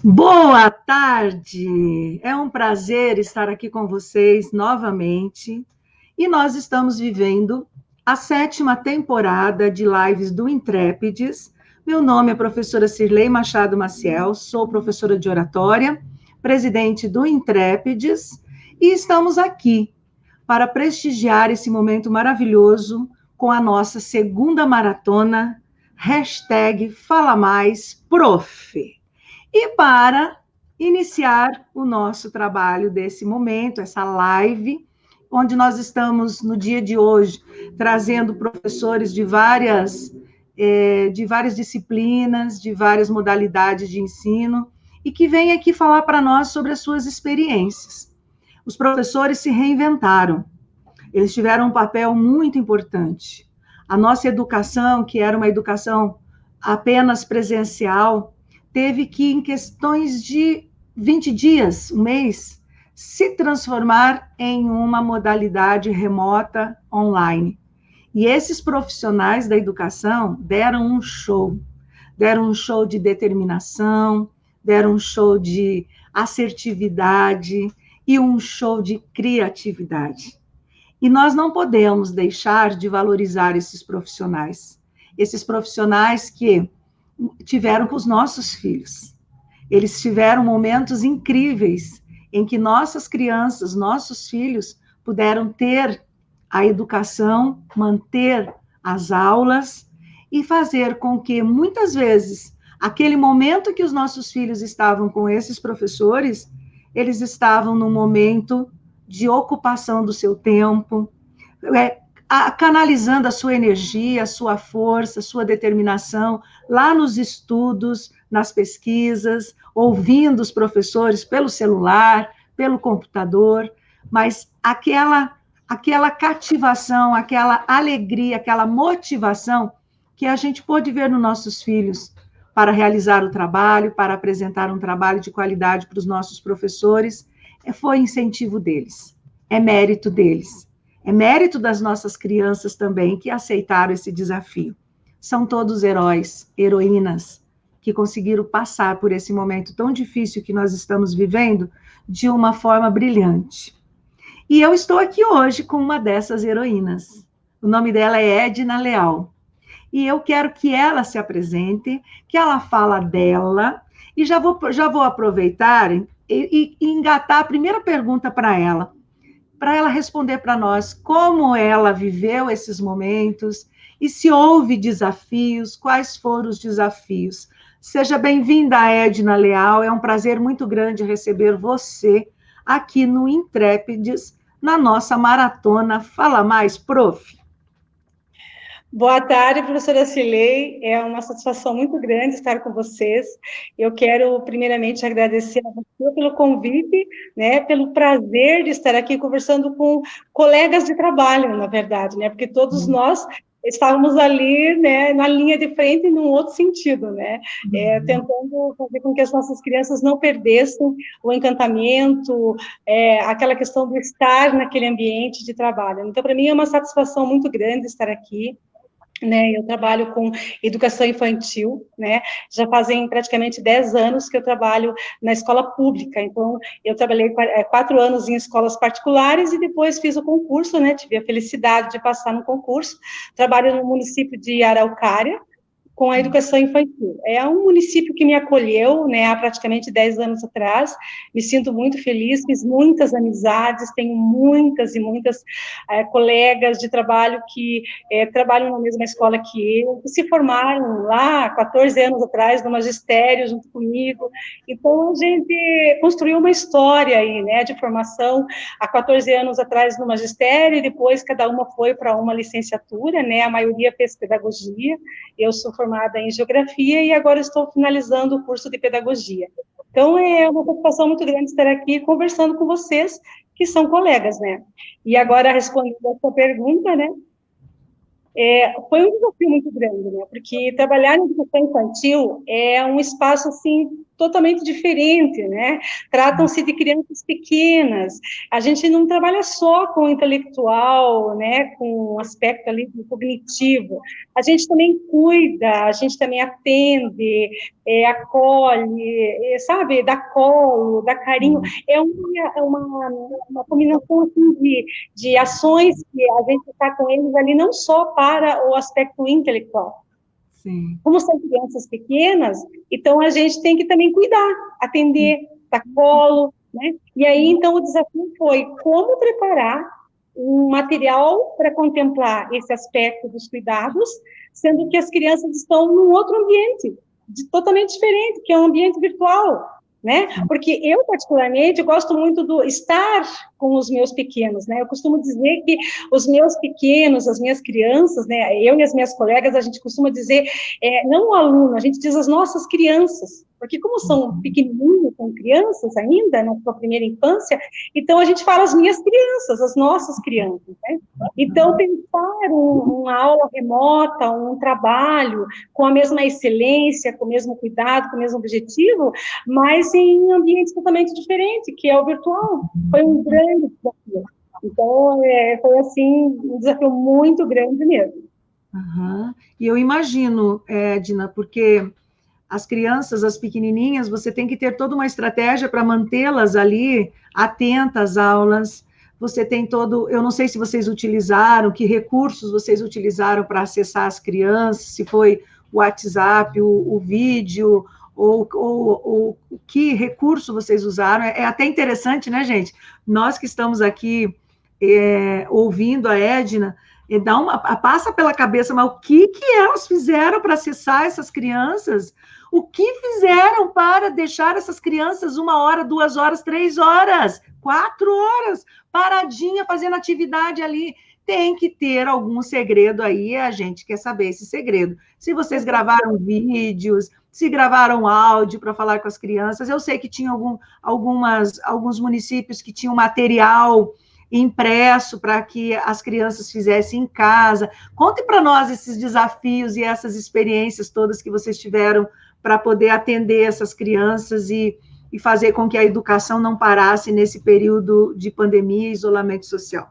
Boa tarde! É um prazer estar aqui com vocês novamente. E nós estamos vivendo a 7ª temporada de lives do Intrépides. Meu nome é professora Cirlei Machado Maciel, sou professora de oratória, presidente do Intrépides, e estamos aqui para prestigiar esse momento maravilhoso com a nossa segunda maratona, #Fala Mais Prof. E para iniciar o nosso trabalho desse momento, essa live, onde nós estamos, no dia de hoje, trazendo professores de várias disciplinas, de várias modalidades de ensino, e que vêm aqui falar para nós sobre as suas experiências. Os professores se reinventaram, eles tiveram um papel muito importante. A nossa educação, que era uma educação apenas presencial, teve que, em questões de 20 dias, um mês, se transformar em uma modalidade remota online. E esses profissionais da educação deram um show de determinação, deram um show de assertividade e um show de criatividade. E nós não podemos deixar de valorizar esses profissionais que tiveram com os nossos filhos. Eles tiveram momentos incríveis em que nossas crianças, nossos filhos, puderam ter a educação, manter as aulas e fazer com que, muitas vezes, aquele momento que os nossos filhos estavam com esses professores, eles estavam num momento de ocupação do seu tempo, canalizando a sua energia, a sua força, a sua determinação lá nos estudos, nas pesquisas, ouvindo os professores pelo celular, pelo computador, mas aquela cativação, aquela alegria, aquela motivação que a gente pôde ver nos nossos filhos para realizar o trabalho, para apresentar um trabalho de qualidade para os nossos professores, foi incentivo deles, é mérito deles. É mérito das nossas crianças também que aceitaram esse desafio. São todos heróis, heroínas, que conseguiram passar por esse momento tão difícil que nós estamos vivendo de uma forma brilhante. E eu estou aqui hoje com uma dessas heroínas. O nome dela é Edna Leal. E eu quero que ela se apresente, que ela fala dela, e já vou aproveitar e engatar a primeira pergunta para ela responder para nós como ela viveu esses momentos e se houve desafios, quais foram os desafios. Seja bem-vinda, Edna Leal, é um prazer muito grande receber você aqui no Intrépides, na nossa maratona Fala Mais, Prof. Boa tarde, professora Cilei. É uma satisfação muito grande estar com vocês. Eu quero, primeiramente, agradecer a você pelo convite, né, pelo prazer de estar aqui conversando com colegas de trabalho, na verdade, né, porque todos nós estávamos ali, né, na linha de frente, num outro sentido, né, tentando fazer com que as nossas crianças não perdessem o encantamento, aquela questão do estar naquele ambiente de trabalho. Então, para mim, é uma satisfação muito grande estar aqui. Né, eu trabalho com educação infantil, né, já fazem praticamente 10 anos que eu trabalho na escola pública, então eu trabalhei 4 anos em escolas particulares e depois fiz o concurso, né, tive a felicidade de passar no concurso, trabalho no município de Araucária, com a educação infantil. É um município que me acolheu, né, há praticamente 10 anos atrás, me sinto muito feliz, fiz muitas amizades, tenho muitas e muitas colegas de trabalho que trabalham na mesma escola que eu, que se formaram lá, 14 anos atrás, no magistério, junto comigo, então a gente construiu uma história aí, né, de formação, há 14 anos atrás no magistério, e depois cada uma foi para uma licenciatura, né, a maioria fez pedagogia, eu sou formada em geografia e agora estou finalizando o curso de pedagogia. Então, é uma preocupação muito grande estar aqui conversando com vocês, que são colegas, né? E agora, respondendo a sua pergunta, né? foi um desafio muito grande, né? Porque trabalhar na educação infantil é um espaço, assim, totalmente diferente, né? Tratam-se de crianças pequenas. A gente não trabalha só com o intelectual, né? Com o aspecto ali do cognitivo. A gente também cuida, a gente também atende, acolhe, sabe? Dá colo, dá carinho. É uma combinação assim, de ações que a gente está com eles ali, não só para o aspecto intelectual. Sim. Como são crianças pequenas, então a gente tem que também cuidar, atender, dar colo, né? E aí, então, o desafio foi como preparar um material para contemplar esse aspecto dos cuidados, sendo que as crianças estão num outro ambiente, totalmente diferente, que é um ambiente virtual, né? Porque eu, particularmente, gosto muito do estar com os meus pequenos, né? Eu costumo dizer que os meus pequenos, as minhas crianças, né? Eu e as minhas colegas, a gente costuma dizer, não o aluno, a gente diz as nossas crianças, porque como são pequenininhos, são crianças ainda, na sua primeira infância, então a gente fala as minhas crianças, as nossas crianças, né? Então, pensar uma aula remota, um trabalho com a mesma excelência, com o mesmo cuidado, com o mesmo objetivo, mas em um ambiente totalmente diferente, que é o virtual. Foi um grande desafio. Então, foi, assim, um desafio muito grande mesmo. Uhum. E eu imagino, Edna, porque as crianças, as pequenininhas, você tem que ter toda uma estratégia para mantê-las ali atentas às aulas. Você tem todo, eu não sei se vocês utilizaram, que recursos vocês utilizaram para acessar as crianças, se foi o WhatsApp, o vídeo, ou que recurso vocês usaram. É até interessante, né, gente? Nós que estamos aqui ouvindo a Edna, passa pela cabeça, mas o que elas fizeram para acessar essas crianças? O que fizeram para deixar essas crianças 1 hora, 2 horas, 3 horas, 4 horas, paradinha, fazendo atividade ali? Tem que ter algum segredo aí, a gente quer saber esse segredo. Se vocês gravaram vídeos, se gravaram áudio para falar com as crianças, eu sei que tinha alguns municípios que tinham material impresso para que as crianças fizessem em casa. Conte para nós esses desafios e essas experiências todas que vocês tiveram para poder atender essas crianças e fazer com que a educação não parasse nesse período de pandemia e isolamento social.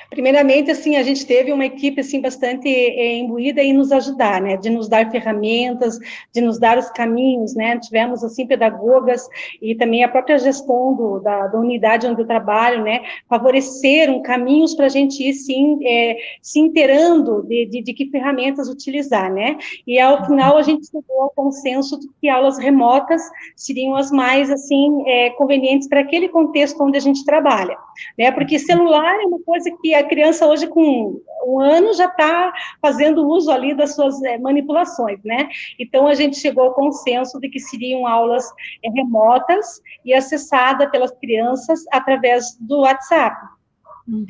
Primeiramente, assim, a gente teve uma equipe, assim, bastante imbuída em nos ajudar, né, de nos dar ferramentas, de nos dar os caminhos, né, tivemos, assim, pedagogas e também a própria gestão da unidade onde eu trabalho, né, favoreceram caminhos para a gente ir, sim, se inteirando de que ferramentas utilizar, né, e ao final a gente chegou ao consenso de que aulas remotas seriam as mais, assim, convenientes para aquele contexto onde a gente trabalha, né, porque celular é uma coisa que a criança hoje com 1 ano já está fazendo uso ali das suas manipulações, né? Então, a gente chegou ao consenso de que seriam aulas remotas e acessadas pelas crianças através do WhatsApp.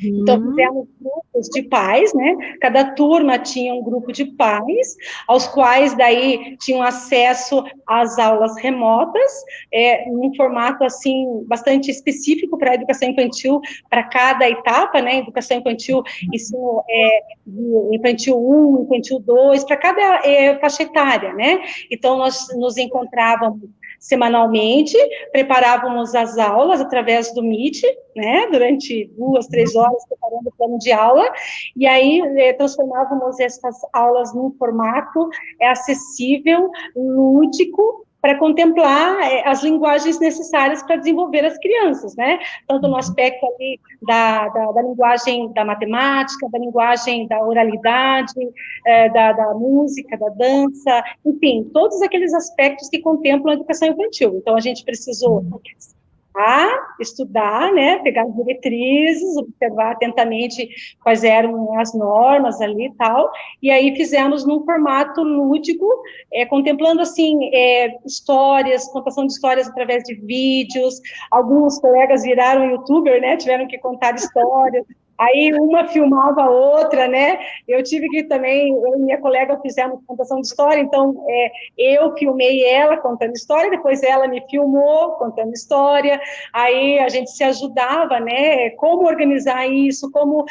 Então, fizemos grupos de pais, né? Cada turma tinha um grupo de pais, aos quais daí tinham acesso às aulas remotas, num formato, assim, bastante específico para a educação infantil, para cada etapa, né? Educação infantil, ensino infantil 1, infantil 2, para cada faixa etária, né? Então, nós nos encontrávamos semanalmente, preparávamos as aulas através do Meet, né, durante 2, 3 horas preparando o plano de aula, e aí transformávamos essas aulas num formato acessível, lúdico, para contemplar as linguagens necessárias para desenvolver as crianças, né? Tanto no aspecto ali da linguagem da matemática, da linguagem da oralidade, da música, da dança, enfim, todos aqueles aspectos que contemplam a educação infantil. Então, a gente precisou estudar, né, pegar as diretrizes, observar atentamente quais eram as normas ali e tal, e aí fizemos num formato lúdico, contemplando, assim, histórias, contação de histórias através de vídeos, alguns colegas viraram youtuber, né, tiveram que contar histórias Aí uma filmava a outra, né? Eu tive que também, eu e minha colega fizemos contação de história, então eu filmei ela contando história, depois ela me filmou contando história, aí a gente se ajudava, né? Como organizar isso, como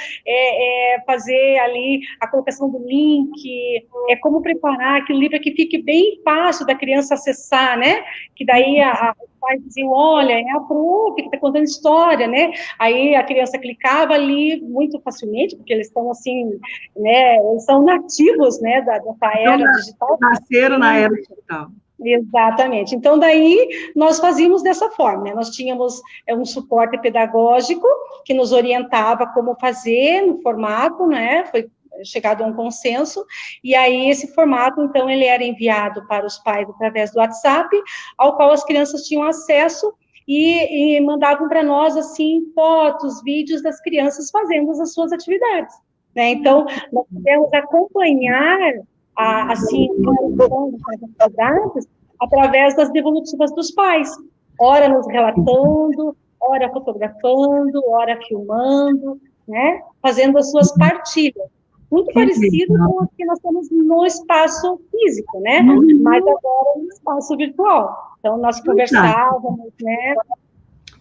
fazer ali a colocação do link, como preparar aquele livro que fique bem fácil da criança acessar, né? Que daí os pais diziam, olha, é a prof que está contando história, né? Aí a criança clicava ali muito facilmente, porque eles estão assim, né? Eles são nativos, né? Dessa era digital. Nasceram na era digital. Exatamente. Então, daí, nós fazíamos dessa forma, né? Nós tínhamos um suporte pedagógico que nos orientava como fazer no formato, né? Foi chegado a um consenso, e aí esse formato, então, ele era enviado para os pais através do WhatsApp, ao qual as crianças tinham acesso e mandavam para nós, assim, fotos, vídeos das crianças fazendo as suas atividades, né? Então, nós pudemos acompanhar assim, a atividades através das devolutivas dos pais, ora nos relatando, ora fotografando, ora filmando, né? Fazendo as suas partilhas. Muito parecido com o que nós temos no espaço físico, né? Mas agora no espaço virtual. Então, nós conversávamos, né?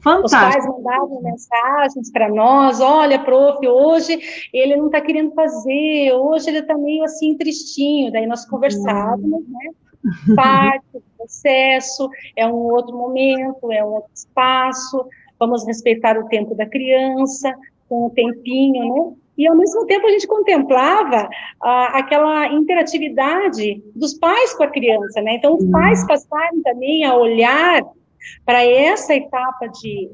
Fantástico. Os pais mandavam mensagens para nós, olha, prof, hoje ele não está querendo fazer, hoje ele está meio assim tristinho, daí nós conversávamos, né? Parte do processo, é um outro momento, é um outro espaço, vamos respeitar o tempo da criança, com o tempinho, né? E, ao mesmo tempo, a gente contemplava aquela interatividade dos pais com a criança, né? Então, os pais passaram também a olhar para essa etapa de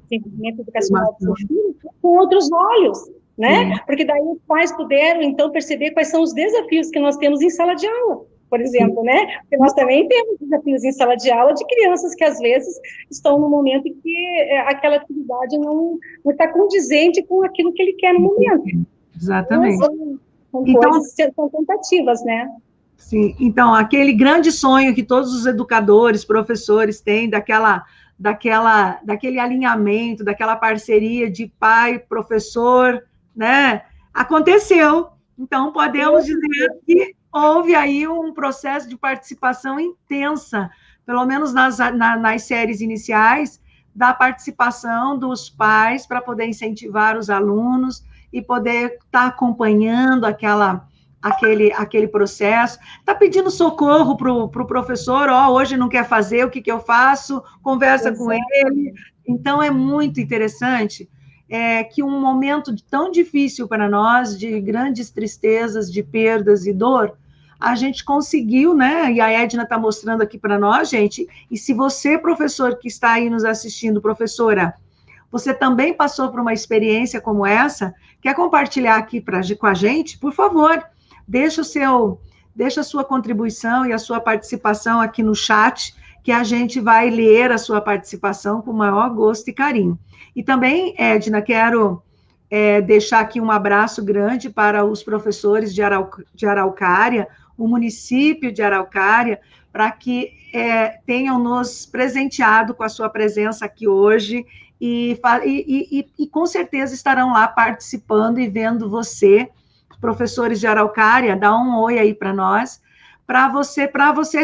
desenvolvimento educacional do seu filho com outros olhos, né? Porque daí os pais puderam, então, perceber quais são os desafios que nós temos em sala de aula, por exemplo, né? Porque nós também temos desafios em sala de aula de crianças que, às vezes, estão no momento em que aquela atividade não está condizente com aquilo que ele quer no momento. Exatamente. Então, são tentativas, né? Sim, então, aquele grande sonho que todos os educadores, professores têm, daquele alinhamento, daquela parceria de pai, professor, né? Aconteceu. Então, podemos dizer que houve aí um processo de participação intensa, pelo menos nas séries iniciais, da participação dos pais para poder incentivar os alunos e poder estar acompanhando aquele processo, está pedindo socorro para o professor, hoje não quer fazer, o que eu faço? Conversa com ele. Então, é muito interessante que um momento tão difícil para nós, de grandes tristezas, de perdas e dor, a gente conseguiu, né? E a Edna está mostrando aqui para nós, gente, e se você, professor, que está aí nos assistindo, professora, você também passou por uma experiência como essa, quer compartilhar aqui com a gente, por favor, deixa a sua contribuição e a sua participação aqui no chat, que a gente vai ler a sua participação com o maior gosto e carinho. E também, Edna, quero deixar aqui um abraço grande para os professores de Araucária, o município de Araucária, para que tenham nos presenteado com a sua presença aqui hoje e com certeza estarão lá participando e vendo você, professores de Araucária, dá um oi aí para nós, para você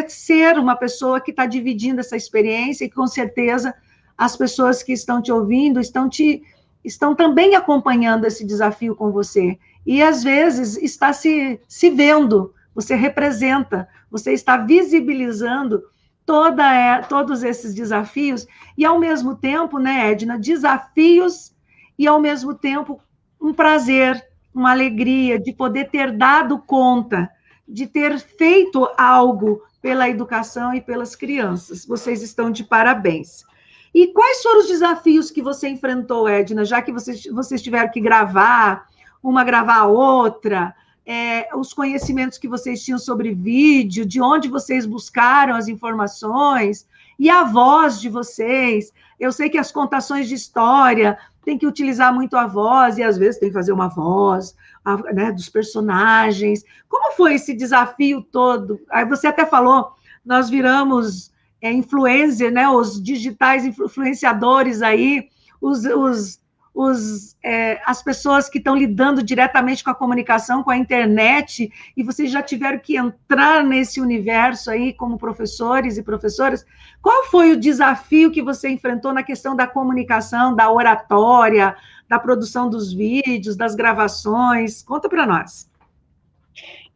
ser uma pessoa que está dividindo essa experiência e com certeza as pessoas que estão te ouvindo estão também acompanhando esse desafio com você. E às vezes está se vendo, você representa, você está visibilizando todos esses desafios e ao mesmo tempo, né, Edna, desafios e ao mesmo tempo um prazer, uma alegria de poder ter dado conta, de ter feito algo pela educação e pelas crianças. Vocês estão de parabéns. E quais foram os desafios que você enfrentou, Edna, já que vocês tiveram que gravar a outra, os conhecimentos que vocês tinham sobre vídeo, de onde vocês buscaram as informações, e a voz de vocês. Eu sei que as contações de história tem que utilizar muito a voz, e às vezes tem que fazer uma voz, né, dos personagens. Como foi esse desafio todo? Aí você até falou, nós viramos influencer, né, os digitais influenciadores aí, os as pessoas que estão lidando diretamente com a comunicação, com a internet, e vocês já tiveram que entrar nesse universo aí como professores e professoras. Qual foi o desafio que você enfrentou na questão da comunicação, da oratória, da produção dos vídeos, das gravações? Conta para nós.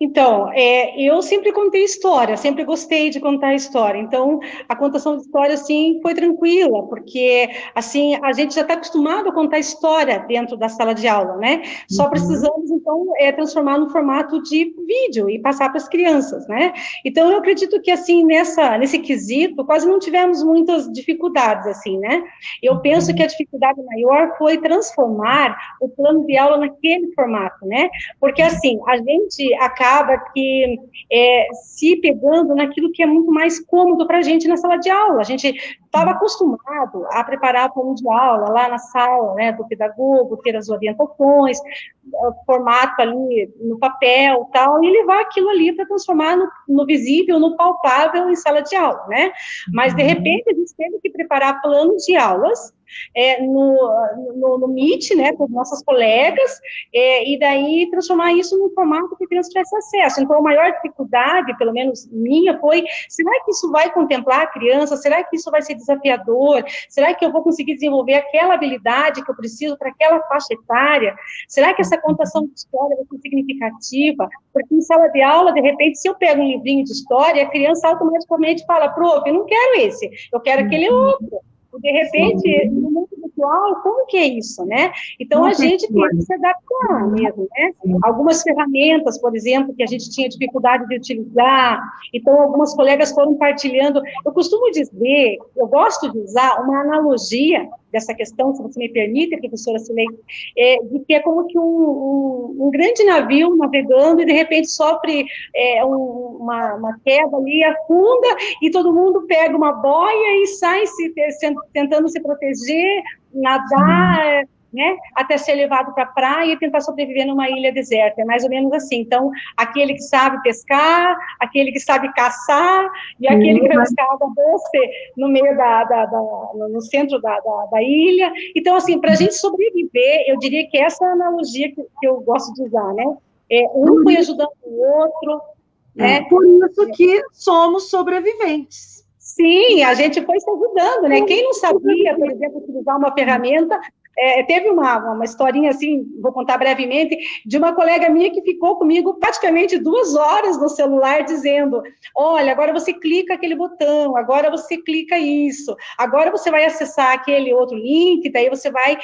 Então, eu sempre contei história, sempre gostei de contar história. Então, a contação de história, assim, foi tranquila, porque, assim, a gente já está acostumado a contar história dentro da sala de aula, né? Só precisamos, então, transformar no formato de vídeo e passar para as crianças, né? Então, eu acredito que, assim, nesse quesito, quase não tivemos muitas dificuldades, assim, né? Eu penso que a dificuldade maior foi transformar o plano de aula naquele formato, né? Porque, assim, a gente acaba que se pegando naquilo que é muito mais cômodo para a gente na sala de aula. A gente estava acostumado a preparar o plano de aula lá na sala, né, do pedagogo, ter as orientações, o formato ali no papel, tal, e levar aquilo ali para transformar no visível, no palpável em sala de aula, né? Mas, de repente, a gente teve que preparar planos de aulas no Meet, né, com os nossos colegas, e daí transformar isso num formato que a criança tivesse acesso. Então, a maior dificuldade, pelo menos minha, foi, será que isso vai contemplar a criança? Será que isso vai ser desafiador? Será que eu vou conseguir desenvolver aquela habilidade que eu preciso para aquela faixa etária? Será que essa contação de história vai ser significativa? Porque em sala de aula, de repente, se eu pego um livrinho de história, a criança automaticamente fala, prof, eu não quero esse, eu quero aquele outro. De repente, no mundo virtual, como que é isso, né? Então, a gente tem que se adaptar mesmo, né? Algumas ferramentas, por exemplo, que a gente tinha dificuldade de utilizar, então, algumas colegas foram partilhando. Eu costumo dizer, eu gosto de usar uma analogia dessa questão, se você me permite, professora Silei, de que é como que um grande navio navegando e, de repente, sofre uma queda ali, afunda, e todo mundo pega uma boia e sai tentando se proteger, nadar, né, até ser levado para a praia e tentar sobreviver numa ilha deserta, é mais ou menos assim. Então, aquele que sabe pescar, aquele que sabe caçar, e aquele que vai buscar água doce no meio no centro da ilha. Então, assim, para a gente sobreviver, eu diria que essa é a analogia que eu gosto de usar, né? Um foi ajudando o outro, né? Por isso que somos sobreviventes. Sim, a gente foi se ajudando, né? Quem não sabia, por exemplo, utilizar uma ferramenta, teve uma historinha assim, vou contar brevemente, de uma colega minha que ficou comigo praticamente 2 horas no celular dizendo, olha, agora você clica aquele botão, agora você clica isso, agora você vai acessar aquele outro link, daí você vai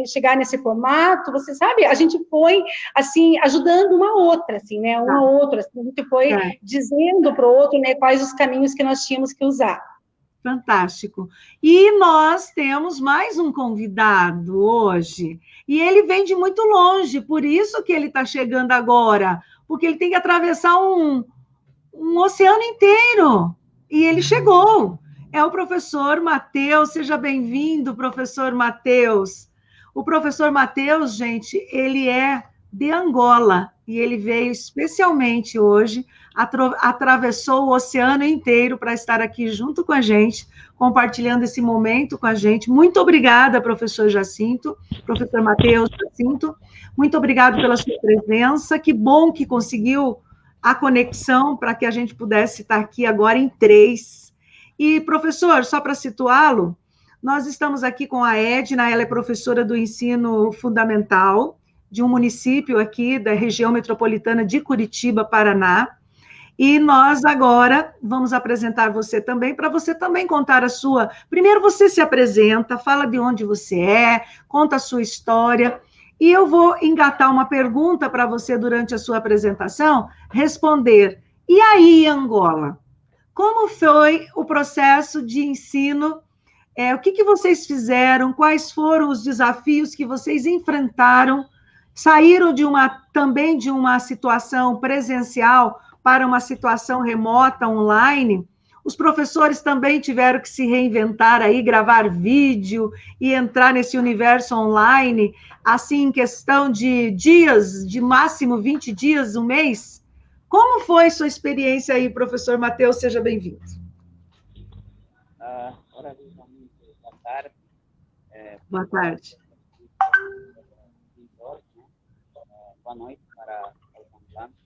chegar nesse formato, você sabe, a gente foi, assim, ajudando uma outra, assim, né, uma outra, assim, a gente foi dizendo para o outro, né, quais os caminhos que nós tínhamos que usar. Fantástico. E nós temos mais um convidado hoje, e ele vem de muito longe, por isso que ele está chegando agora, porque ele tem que atravessar um oceano inteiro, e ele chegou. É o professor Matheus, seja bem-vindo, professor Matheus. O professor Matheus, gente, ele é de Angola, e ele veio especialmente hoje, atravessou o oceano inteiro para estar aqui junto com a gente, compartilhando esse momento com a gente. Muito obrigada, professor Jacinto, professor Matheus Jacinto, muito obrigado pela sua presença, que bom que conseguiu a conexão para que a gente pudesse estar aqui agora em 3. E, professor, só para situá-lo, nós estamos aqui com a Edna, ela é professora do ensino fundamental de um município aqui da região metropolitana de Curitiba, Paraná, e nós agora vamos apresentar você também, para você também contar a sua... Primeiro você se apresenta, fala de onde você é, conta a sua história, e eu vou engatar uma pergunta para você durante a sua apresentação, responder, e aí, Angola? Como foi o processo de ensino? O que vocês fizeram? Quais foram os desafios que vocês enfrentaram? Saíram também de uma situação presencial para uma situação remota, online? Os professores também tiveram que se reinventar aí, gravar vídeo e entrar nesse universo online, assim, em questão de dias, de máximo 20 dias, um mês? Como foi sua experiência aí, professor Matheus? Seja bem-vindo. Boa tarde. Boa tarde. Boa noite para os ambulantes.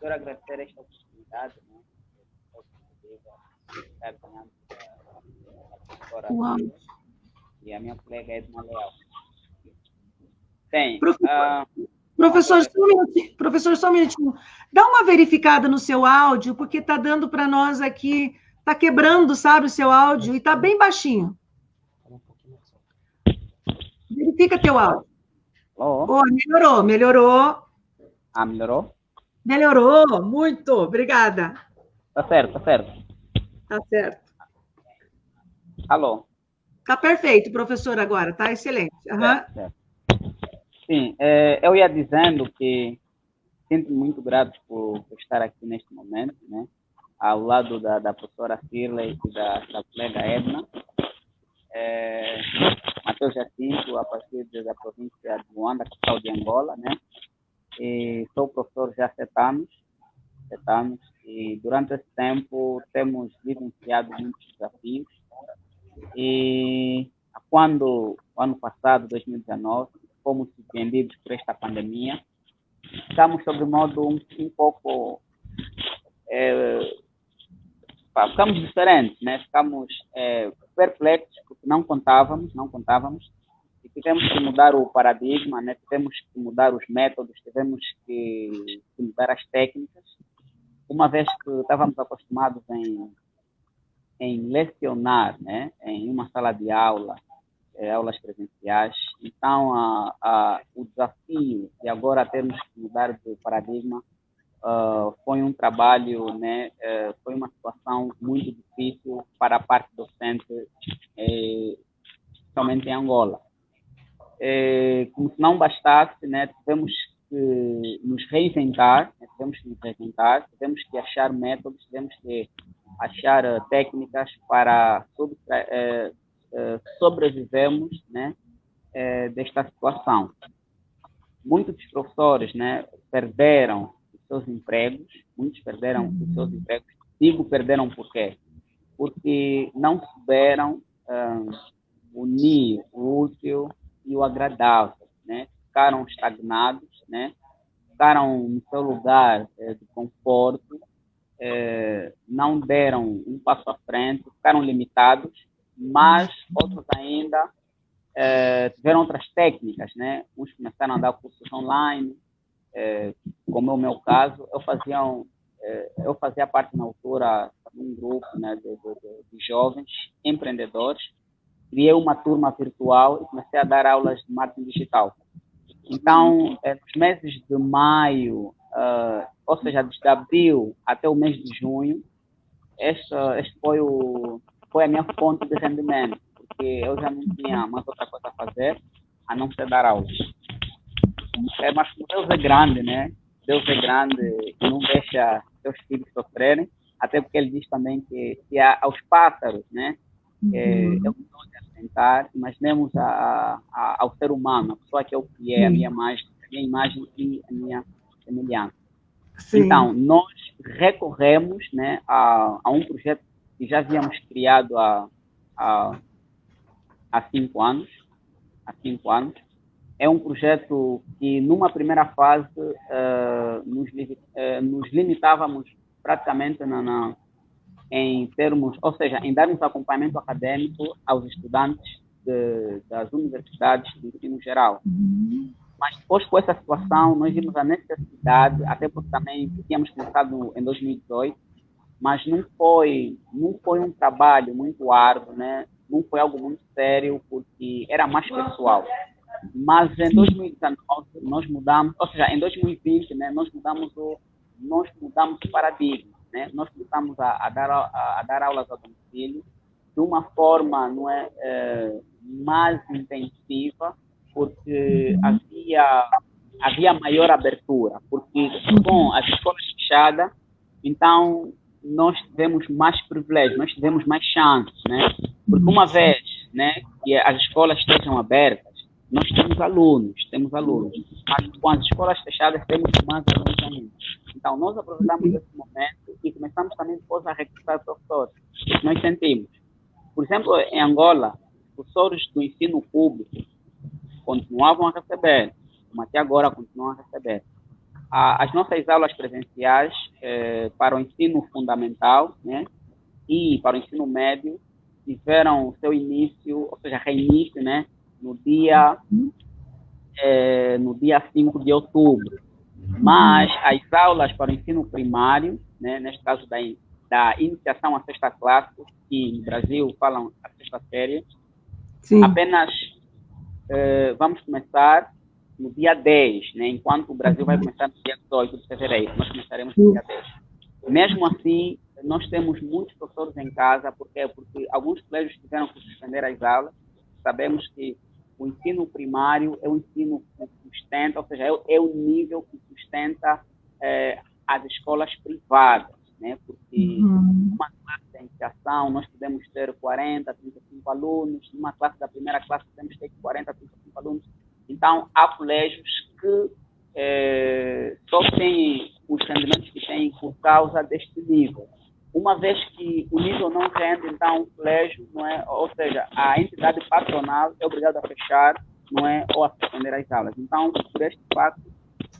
Quero agradecer esta oportunidade, né? Estar ganhando a professora e a minha colega Edna Leal. Bem, professor, só um minutinho. Dá uma verificada no seu áudio, porque está dando para nós aqui, está quebrando, sabe, o seu áudio, e está bem baixinho. Verifica teu áudio. Oh, melhorou. Melhorou? Melhorou, muito, obrigada. Tá certo. Tá certo. Alô? Tá perfeito, professor, agora, tá excelente. Certo. Sim, eu ia dizendo que sinto-me muito grato por estar aqui neste momento, né? Ao lado da professora Shirley e da colega Edna. Matheus Jacinto, a partir da província de Luanda, capital de Angola, né? E sou professor já há 7 anos, e durante esse tempo temos vivenciado muitos desafios. E quando, ano passado, 2019, fomos surpreendidos por esta pandemia, ficamos, sobre modo, um pouco... ficamos diferentes, né? Ficamos perplexos, porque não contávamos, e tivemos que mudar o paradigma, né? Tivemos que mudar os métodos, tivemos que mudar as técnicas, uma vez que estávamos acostumados em lecionar, né? Em uma sala de aula, aulas presenciais. Então, o desafio de agora termos que mudar de paradigma foi um trabalho, né? Foi uma situação muito difícil para a parte docente, especialmente em Angola. Como se não bastasse, né? Tivemos que nos reinventar, tivemos que achar métodos, tivemos que achar técnicas para sobrevivemos, né? Desta situação. Muitos dos professores, né, perderam os seus empregos, Digo perderam por quê? Porque não souberam unir o útil e o agradável, né? Ficaram estagnados, né? Ficaram no seu lugar de conforto, não deram um passo à frente, ficaram limitados, mas outros ainda tiveram outras técnicas, né? Uns começaram a dar cursos online, como é o meu caso. Eu fazia parte, na altura, de um grupo, né, de jovens empreendedores. Criei uma turma virtual e comecei a dar aulas de marketing digital. Então, nos meses de maio, ou seja, desde abril até o mês de junho, este foi a minha fonte de rendimento, porque eu já não tinha mais outra coisa a fazer, a não ser dar aulas. Mas Deus é grande, né? Deus é grande e não deixa seus filhos sofrerem, até porque ele diz também que se aos pássaros, né? Eu não de alimentar, imaginemos ao ser humano, a pessoa que eu criei, a minha imagem e a minha semelhança. Sim. Então, nós recorremos, né, a um projeto que já havíamos criado há 5 anos. É um projeto que, numa primeira fase, nos limitávamos praticamente em termos, ou seja, em darmos acompanhamento acadêmico aos estudantes das universidades de ensino geral. Mas depois, com essa situação, nós vimos a necessidade, até porque também tínhamos começado em 2018, mas não foi um trabalho muito árduo, né? Não foi algo muito sério, porque era mais pessoal. Mas em 2019 nós mudamos, ou seja, em 2020, né, nós mudamos o paradigma, né? Nós começamos a dar aulas a domicílio de uma forma, não é, mais intensiva, porque havia maior abertura, porque com as escolas fechadas, então nós tivemos mais privilégios, nós tivemos mais chances, né? Porque uma vez, né, que as escolas estejam abertas, nós temos alunos, mas com as escolas fechadas temos mais alunos ainda. Então, nós aproveitamos esse momento e começamos também depois a recrutar professores. Nós sentimos, por exemplo, em Angola, professores do ensino público continuavam a receber, como até agora continuam a receber. As nossas aulas presenciais para o ensino fundamental, né, e para o ensino médio tiveram o seu início, ou seja, reinício, né, no dia 5 de outubro. Mas as aulas para o ensino primário, né, neste caso da iniciação à sexta classe, que no Brasil falam a sexta série, sim, apenas vamos começar no dia 10, né, enquanto o Brasil vai começar no dia 18 de fevereiro. Nós começaremos no dia 10. Mesmo assim, nós temos muitos professores em casa, porque alguns colégios tiveram que suspender as aulas. Sabemos que o ensino primário é o ensino que sustenta, ou seja, é o nível que sustenta as escolas privadas, né? Porque numa classe de iniciação nós podemos ter 40, 35 alunos, numa classe da primeira classe podemos ter 40, 35 alunos. Então, há colégios que só têm os rendimentos que têm por causa deste nível. Uma vez que o nível não rende, então o colégio, não é, ou seja, a entidade patronal é obrigada a fechar, não é, ou a suspender as aulas. Então, por este fato,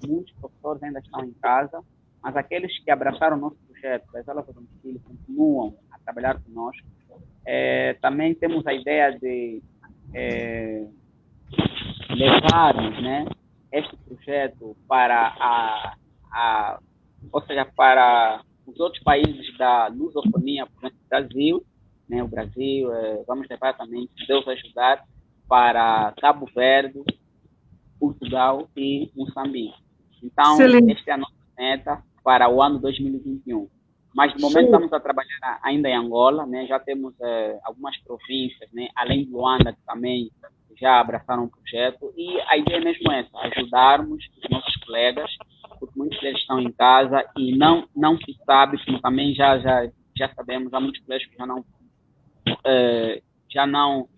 muitos professores ainda estão em casa, mas aqueles que abraçaram o nosso projeto das aulas a domicílio continuam a trabalhar conosco. Também temos a ideia de levarmos, né, este projeto para ou seja, para os outros países da lusofonia, por exemplo, o Brasil, né, o Brasil, vamos levar também, se Deus ajudar, para Cabo Verde, Portugal e Moçambique. Então, esta é a nossa meta para o ano 2021. Mas, no momento, estamos a trabalhar ainda em Angola, né, já temos algumas províncias, né, além de Luanda, que também já abraçaram o projeto, e a ideia é mesmo essa, ajudarmos os nossos colegas, porque muitos deles estão em casa e não se sabe, como também já sabemos, há muitos colégios que já não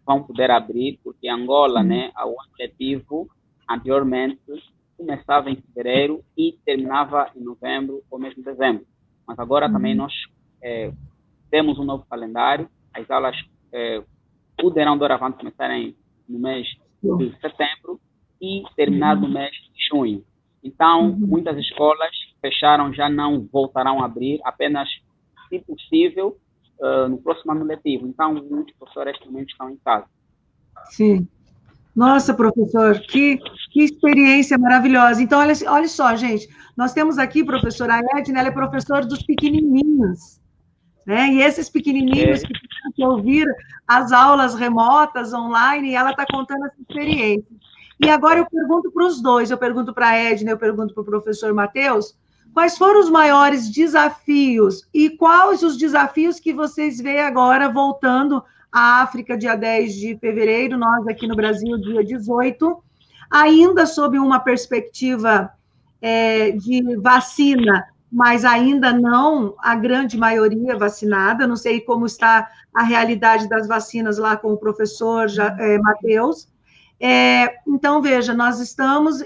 vão poder abrir, porque Angola, né, o ano letivo, anteriormente, começava em fevereiro e terminava em novembro ou mesmo dezembro. Mas agora também nós temos um novo calendário, as aulas poderão doravante começarem no mês de setembro e terminar no mês de junho. Então, muitas escolas fecharam, já não voltarão a abrir, apenas, se possível, no próximo ano letivo. Então, muitos professores também estão em casa. Sim. Nossa, professor, que experiência maravilhosa. Então, olha só, gente, nós temos aqui, professora Edna, ela é professora dos pequenininhos, né? E esses pequenininhos que ouviram as aulas remotas, online, e ela está contando essa experiência. E agora eu pergunto para os dois, eu pergunto para a Edna, eu pergunto para o professor Matheus, quais foram os maiores desafios e quais os desafios que vocês veem agora voltando à África, dia 10 de fevereiro, nós aqui no Brasil, dia 18, ainda sob uma perspectiva de vacina, mas ainda não a grande maioria vacinada, não sei como está a realidade das vacinas lá com o professor Matheus. Então, veja, nós estamos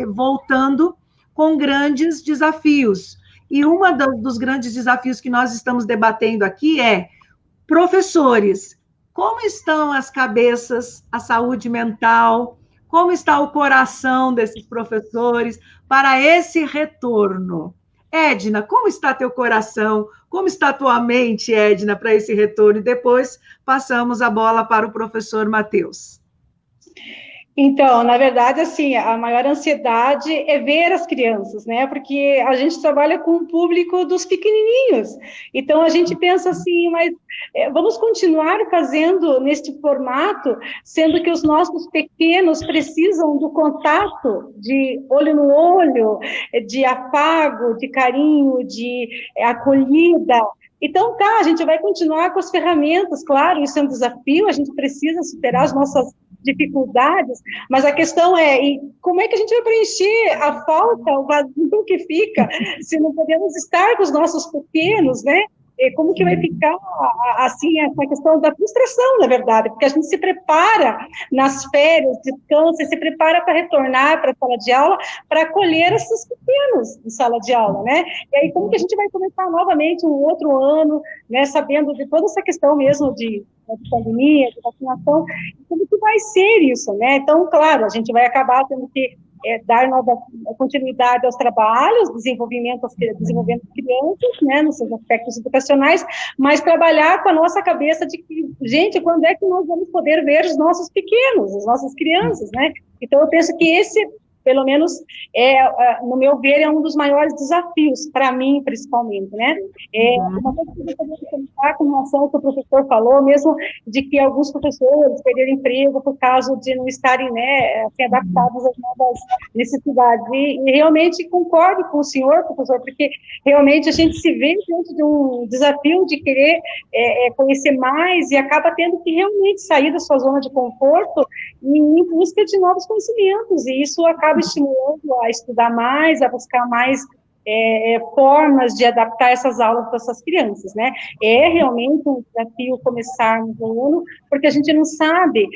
voltando com grandes desafios, e um dos grandes desafios que nós estamos debatendo aqui é, professores, como estão as cabeças, a saúde mental, como está o coração desses professores para esse retorno? Edna, como está teu coração? Como está tua mente, Edna, para esse retorno? E depois passamos a bola para o professor Matheus. Então, na verdade, assim, a maior ansiedade é ver as crianças, né? Porque a gente trabalha com o público dos pequenininhos. Então, a gente pensa assim, mas vamos continuar fazendo neste formato, sendo que os nossos pequenos precisam do contato, de olho no olho, de afago, de carinho, de acolhida. Então, tá, a gente vai continuar com as ferramentas, claro, isso é um desafio, a gente precisa superar as nossas dificuldades, mas a questão é, como é que a gente vai preencher a falta, o vazio que fica, se não podemos estar com os nossos pequenos, né? Como que vai ficar, assim, essa questão da frustração, na verdade, porque a gente se prepara nas férias, descansa, se prepara para retornar para a sala de aula, para acolher esses pequenos em sala de aula, né? E aí, como que a gente vai começar novamente um outro ano, né, sabendo de toda essa questão mesmo de de pandemia, de vacinação, como que vai ser isso, né? Então, claro, a gente vai acabar tendo que dar nova continuidade aos trabalhos, desenvolvendo crianças, né, nos seus aspectos educacionais, mas trabalhar com a nossa cabeça de que, gente, quando é que nós vamos poder ver os nossos pequenos, as nossas crianças, né? Então, eu penso que esse, pelo menos, no meu ver, é um dos maiores desafios, para mim, principalmente, né? Uma coisa que eu gostaria de comentar com relação ao que o professor falou, mesmo de que alguns professores perderam emprego por causa de não estarem, né, assim, adaptados às novas necessidades. E realmente concordo com o senhor, professor, porque realmente a gente se vê diante de um desafio de querer conhecer mais e acaba tendo que realmente sair da sua zona de conforto e ir em busca de novos conhecimentos, e isso acaba estimulando a estudar mais, a buscar mais formas de adaptar essas aulas para essas crianças, né? É realmente um desafio começarmos o ano, porque a gente não sabe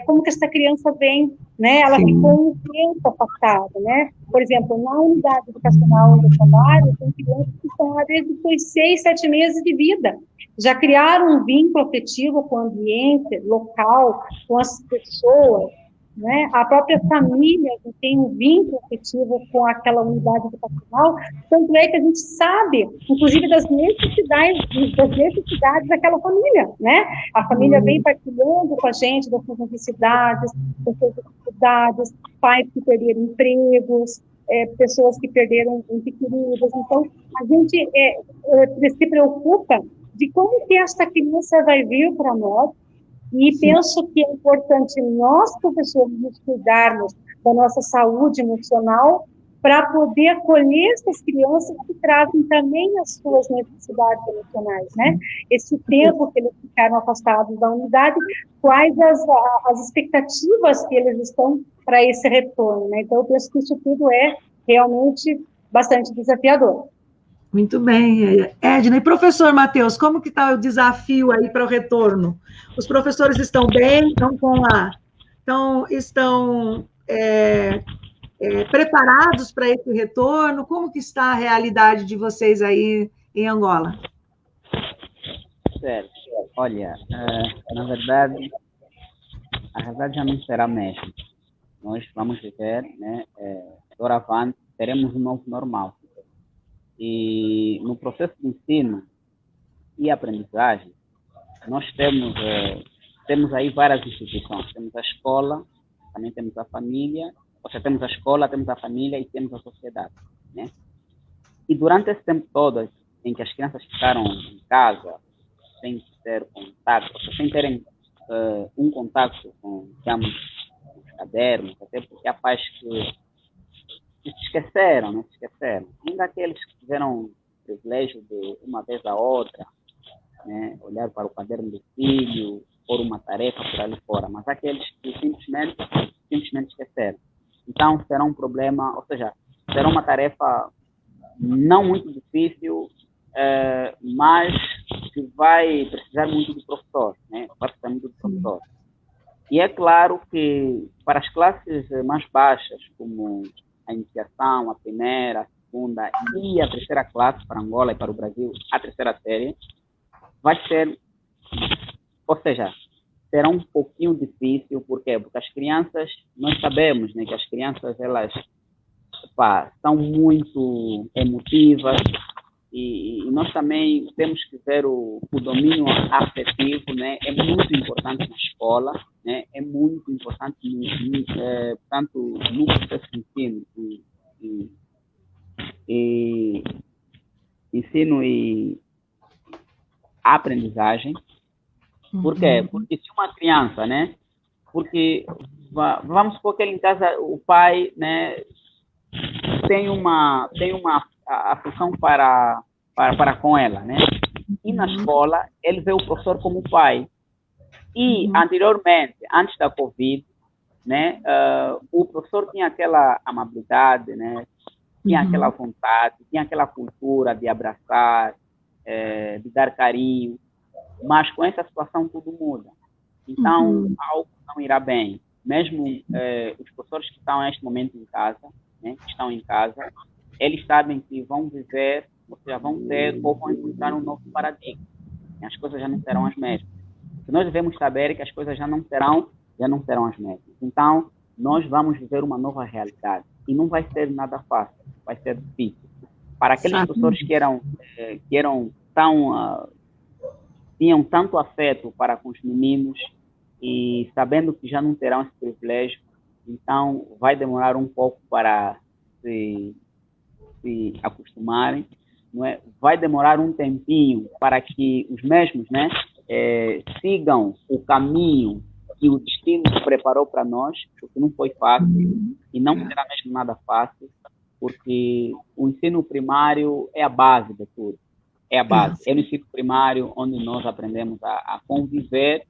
como que essa criança vem, né? Ela ficou um tempo afastada, né? Por exemplo, na unidade educacional onde eu trabalho, tem crianças que estão lá desde os 6, 7 meses de vida, já criaram um vínculo afetivo com o ambiente local, com as pessoas, né? A própria família tem um vínculo afetivo com aquela unidade educacional, tanto é que a gente sabe, inclusive, das necessidades daquela família, né? A família vem partilhando com a gente das suas necessidades, das suas dificuldades, pais que perderam empregos, pessoas que perderam entes queridos. Então, a gente se preocupa de como que esta criança vai vir para nós. E penso que é importante nós, professores, nos cuidarmos da nossa saúde emocional para poder acolher essas crianças que trazem também as suas necessidades emocionais, né? Esse tempo que eles ficaram afastados da unidade, quais as expectativas que eles estão para esse retorno, né? Então, eu penso que isso tudo é realmente bastante desafiador. Muito bem, Edna. E professor Matheus, como que está o desafio aí para o retorno? Os professores estão bem? Estão preparados para esse retorno? Como que está a realidade de vocês aí em Angola? Certo. Olha, na verdade, a realidade já não será a mesma. Nós vamos viver, né, doravante, teremos um novo normal. E no processo de ensino e aprendizagem, nós temos aí várias instituições. Temos a escola, também temos a família, ou seja, temos a escola, temos a família e temos a sociedade, né? E durante esse tempo todo em que as crianças ficaram em casa, sem ter contato, sem terem um contato com, digamos, os cadernos, até porque há pais que se esqueceram, né? Se esqueceram. Ainda aqueles que tiveram o privilégio de, uma vez a outra, né, olhar para o caderno do filho, pôr uma tarefa por ali fora, mas aqueles que simplesmente esqueceram. Então, será um problema, ou seja, será uma tarefa não muito difícil, mas que vai precisar muito do professor, né? Vai precisar muito do professor. E é claro que para as classes mais baixas, como a iniciação, a primeira, a segunda e a terceira classe para Angola e para o Brasil, a terceira série, vai ser, ou seja, será um pouquinho difícil. Por quê? Porque as crianças, nós sabemos, né, que as crianças, elas são muito emotivas e nós também temos que ver o domínio afetivo, né, é muito importante na escola, né, é muito importante, tanto no processo de ensino e aprendizagem. Por quê? Porque se uma criança, né, porque vamos supor que ele em casa, o pai, né, tem uma afeição para com ela, né? E na escola ele vê o professor como pai. E anteriormente, antes da Covid, né, o professor tinha aquela amabilidade, né? Tinha aquela vontade, tinha aquela cultura de abraçar, de dar carinho. Mas com essa situação tudo muda. Então algo não irá bem. Mesmo os professores que estão neste momento em casa, né, que estão em casa, eles sabem que vão viver, ou seja, vão ter ou vão encontrar um novo paradigma. As coisas já não serão as mesmas. que nós devemos saber que as coisas já não serão as mesmas. Então, nós vamos viver uma nova realidade. E não vai ser nada fácil, vai ser difícil. Para aqueles professores que tinham tanto afeto para com os meninos e sabendo que já não terão esse privilégio, então vai demorar um pouco para se acostumarem, não é? Vai demorar um tempinho para que os mesmos, né, sigam o caminho que o destino preparou para nós, porque não foi fácil e não será mesmo nada fácil, porque o ensino primário é a base de tudo. É a base. É no ensino primário onde nós aprendemos a conviver.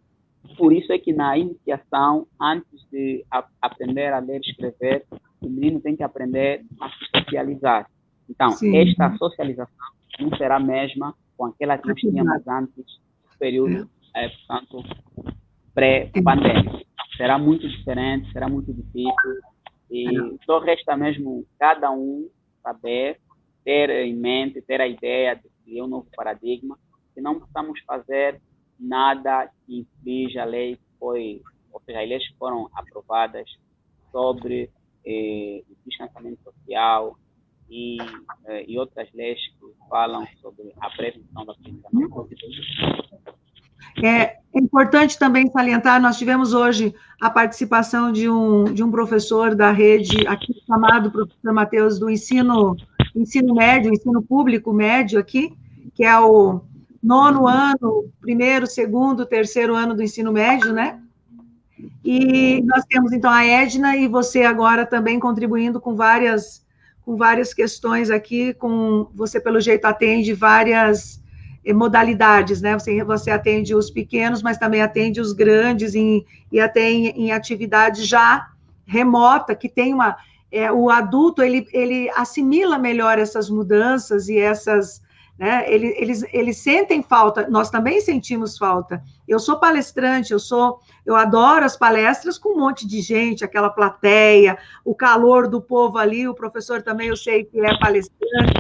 Por isso é que na iniciação, antes de aprender a ler e escrever, o menino tem que aprender a se socializar. Então, esta socialização não será a mesma com aquela que nós tínhamos antes do período, portanto, pré-pandêmico. Será muito diferente, será muito difícil. E só resta mesmo cada um saber, ter em mente, ter a ideia de criar um novo paradigma, que não possamos fazer nada que infrinja a lei que foi, ou seja, as leis que foram aprovadas sobre o distanciamento social e outras leis que falam sobre a prevenção da Covid-19. É importante também salientar, nós tivemos hoje a participação de um professor da rede, aqui chamado professor Matheus, do ensino médio, ensino público médio aqui, que é o 9º ano, 1º, 2º, 3º ano do ensino médio, né? E nós temos, então, a Edna e você agora também contribuindo com várias questões aqui, você, pelo jeito, atende várias modalidades, né? Você atende os pequenos, mas também atende os grandes e até em atividade já remota, que tem o adulto, ele assimila melhor essas mudanças e essas, né? Eles sentem falta, nós também sentimos falta. Eu sou palestrante, eu adoro as palestras com um monte de gente, aquela plateia, o calor do povo ali, o professor também, eu sei que é palestrante.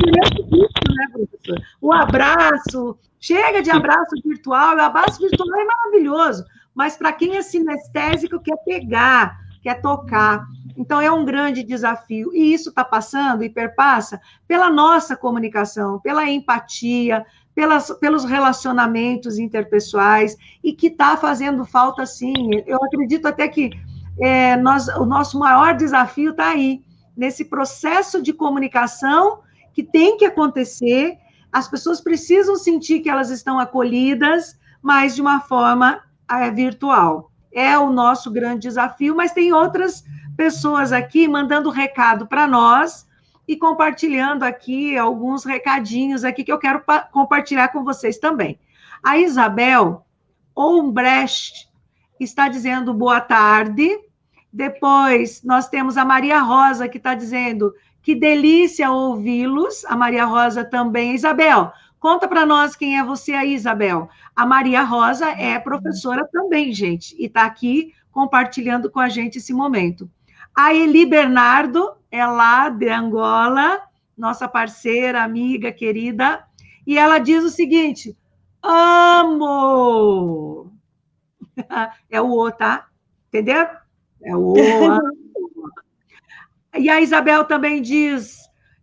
Né, professor? O abraço, chega de abraço virtual, o abraço virtual é maravilhoso, mas para quem é sinestésico, quer pegar, quer tocar. Então, é um grande desafio, e isso está passando e perpassa pela nossa comunicação, pela empatia, pelos relacionamentos interpessoais, e que está fazendo falta, sim. Eu acredito até que o nosso maior desafio está aí, nesse processo de comunicação que tem que acontecer, as pessoas precisam sentir que elas estão acolhidas, mas de uma forma virtual. É o nosso grande desafio, mas tem outras pessoas aqui mandando recado para nós e compartilhando aqui alguns recadinhos aqui que eu quero compartilhar com vocês também. A Isabel Ombrecht está dizendo boa tarde. Depois, nós temos a Maria Rosa, que está dizendo que delícia ouvi-los. A Maria Rosa também. Isabel, conta para nós quem é você aí, Isabel. A Maria Rosa é professora também, gente, e está aqui compartilhando com a gente esse momento. A Eli Bernardo é lá de Angola, nossa parceira, amiga, querida, e ela diz o seguinte: amo! É o O, tá? Entendeu? É o O. E a Isabel também diz,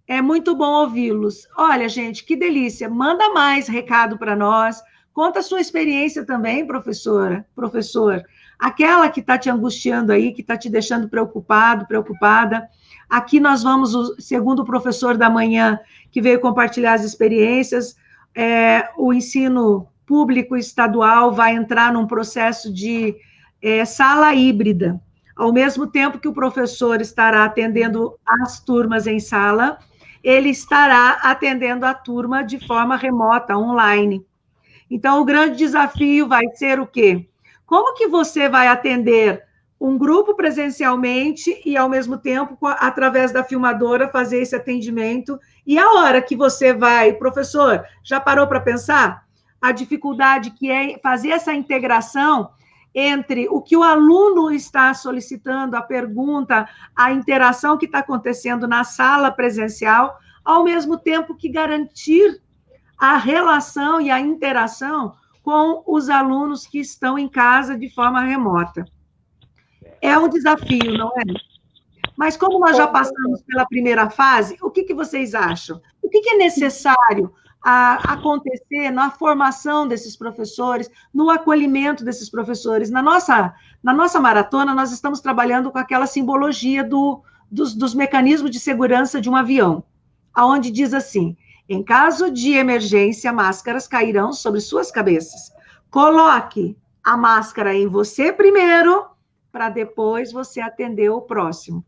é muito bom ouvi-los. Olha, gente, que delícia. Manda mais recado para nós. Conta a sua experiência também, professor. Aquela que está te angustiando aí, que está te deixando preocupado, preocupada. Aqui nós vamos, segundo o professor da manhã, que veio compartilhar as experiências, o ensino público estadual vai entrar num processo de sala híbrida. Ao mesmo tempo que o professor estará atendendo as turmas em sala, ele estará atendendo a turma de forma remota, online. Então, o grande desafio vai ser o quê? Como que você vai atender um grupo presencialmente e, ao mesmo tempo, através da filmadora, fazer esse atendimento? E a hora que você vai... Professor, já parou para pensar? A dificuldade que é fazer essa integração entre o que o aluno está solicitando, a pergunta, a interação que está acontecendo na sala presencial, ao mesmo tempo que garantir a relação e a interação com os alunos que estão em casa de forma remota. É um desafio, não é? Mas como nós já passamos pela primeira fase, o que vocês acham? O que é necessário acontecer na formação desses professores, no acolhimento desses professores? Na nossa maratona, nós estamos trabalhando com aquela simbologia dos mecanismos de segurança de um avião, aonde diz assim: em caso de emergência, máscaras cairão sobre suas cabeças. Coloque a máscara em você primeiro, para depois você atender o próximo.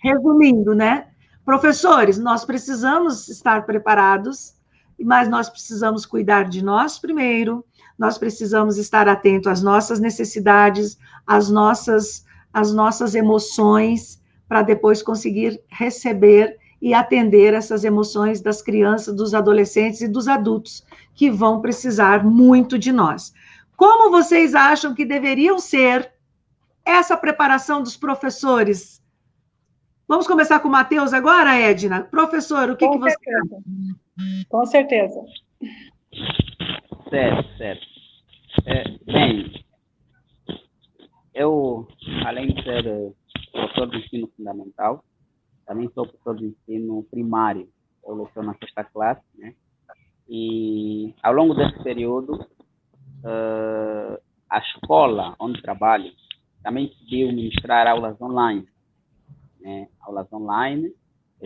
Resumindo, né? Professores, nós precisamos estar preparados, mas nós precisamos cuidar de nós primeiro, nós precisamos estar atentos às nossas necessidades, às nossas emoções, para depois conseguir receber e atender essas emoções das crianças, dos adolescentes e dos adultos, que vão precisar muito de nós. Como vocês acham que deveriam ser essa preparação dos professores? Vamos começar com o Matheus agora, Edna? Professor, o que você acha? Com certeza. Certo. Bem, eu, além de ser professor de ensino fundamental, também sou professor de ensino primário. Eu leciono na 6ª classe, né? E, ao longo desse período, a escola onde trabalho também decidiu ministrar aulas online, né? Aulas online,